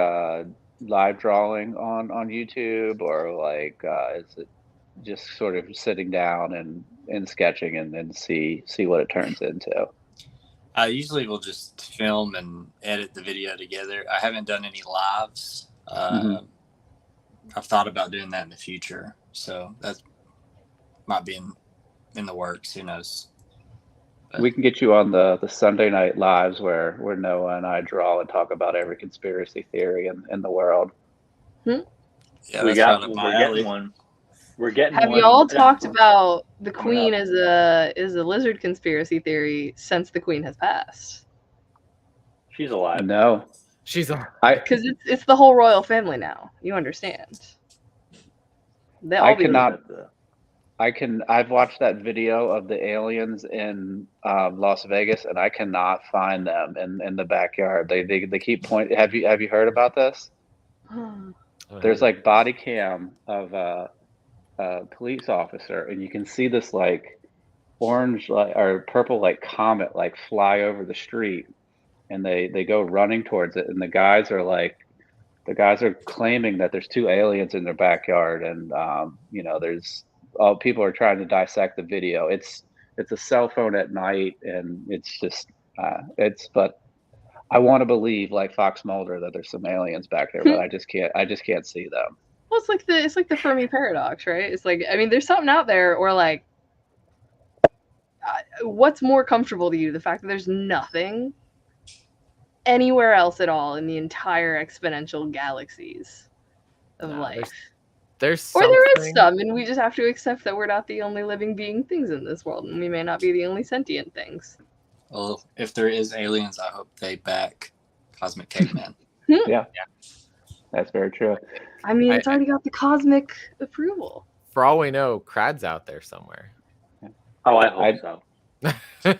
live drawing on YouTube, or like is it just sort of sitting down and sketching and then see what it turns into. I usually will just film and edit the video together. I haven't done any lives. I've thought about doing that in the future, so that might be in the works. Who knows? But we can get you on the Sunday night lives where Noah and I draw and talk about every conspiracy theory in the world. yeah, we're getting one. Have y'all talked about the Queen as a lizard conspiracy theory since the Queen has passed? She's alive. No, she's alive. Because it's the whole royal family now. You understand? I've watched that video of the aliens in Las Vegas, and I cannot find them in the backyard. They keep pointing. Have you heard about this? There's like body cam of a police officer, and you can see this like orange or purple like comet like fly over the street, and they go running towards it, and the guys are claiming that there's two aliens in their backyard, and there's people are trying to dissect the video. It's a cell phone at night, and it's just but I want to believe like Fox Mulder that there's some aliens back there, but I just can't see them. Well, it's like the Fermi paradox, right? It's like, I mean, there's something out there, or like, what's more comfortable to you? The fact that there's nothing anywhere else at all in the entire exponential galaxies of life. There's or there is some, and we just have to accept that we're not the only living being things in this world, and we may not be the only sentient things. Well, if there is aliens, I hope they back Cosmic Caveman. Yeah, that's very true. I mean, it's already got the cosmic approval. For all we know, Crad's out there somewhere. Oh, I hope so.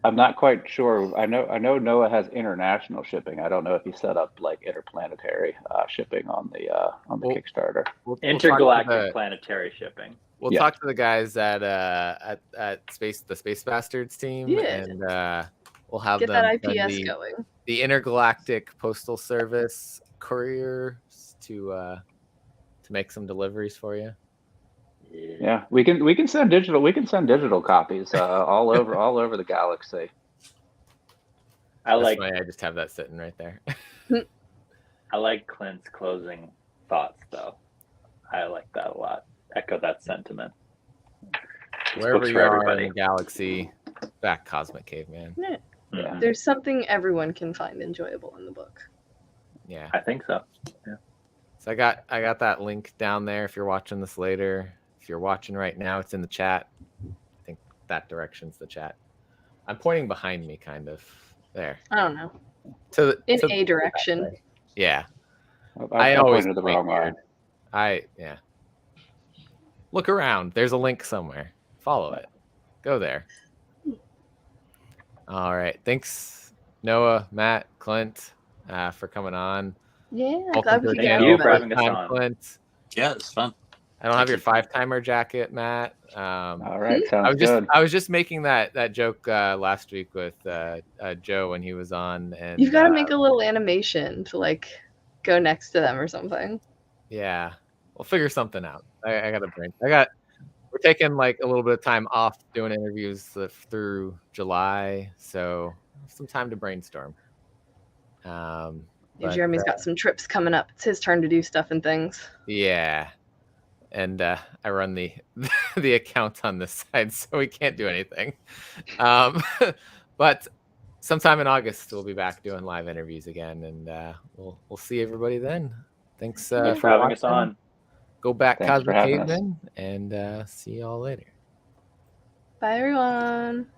I'm not quite sure. I know Noah has international shipping. I don't know if he set up like interplanetary shipping on the Kickstarter. Intergalactic planetary shipping. We'll talk to the guys at the Space Bastards team, and we'll have get them that IPS going. The Intergalactic Postal Service couriers to make some deliveries for you. Yeah, we can send digital. We can send digital copies all over the galaxy. That's why I just have that sitting right there. I like Clint's closing thoughts, though. I like that a lot. Echo that sentiment. Wherever you are in the galaxy, back Cosmic Caveman. Yeah. There's something everyone can find enjoyable in the book. Yeah, I think so. Yeah. So I got that link down there. If you're watching this later, if you're watching right now, it's in the chat. I think that direction's the chat. I'm pointing behind me, kind of there. I don't know. In a direction. Yeah. I always pointed the wrong way. Look around. There's a link somewhere. Follow it. Go there. All right. Thanks, Noah, Matt, Clint, for coming on. Yeah, thank you for having us on. Clint. Yeah, it's fun. I don't have your 5-timer jacket, Matt. All right, sounds good. I was just making that joke last week with Joe when he was on, and you've got to make a little animation to like go next to them or something. Yeah, we'll figure something out. We're taking like a little bit of time off doing interviews through July, so some time to brainstorm. Jeremy's got some trips coming up. It's his turn to do stuff and things. Yeah. And I run the the account on this side, so we can't do anything. But sometime in August, we'll be back doing live interviews again, and we'll see everybody then. Thanks for having us on. Go back Cosmic Caveman, and see y'all later. Bye, everyone.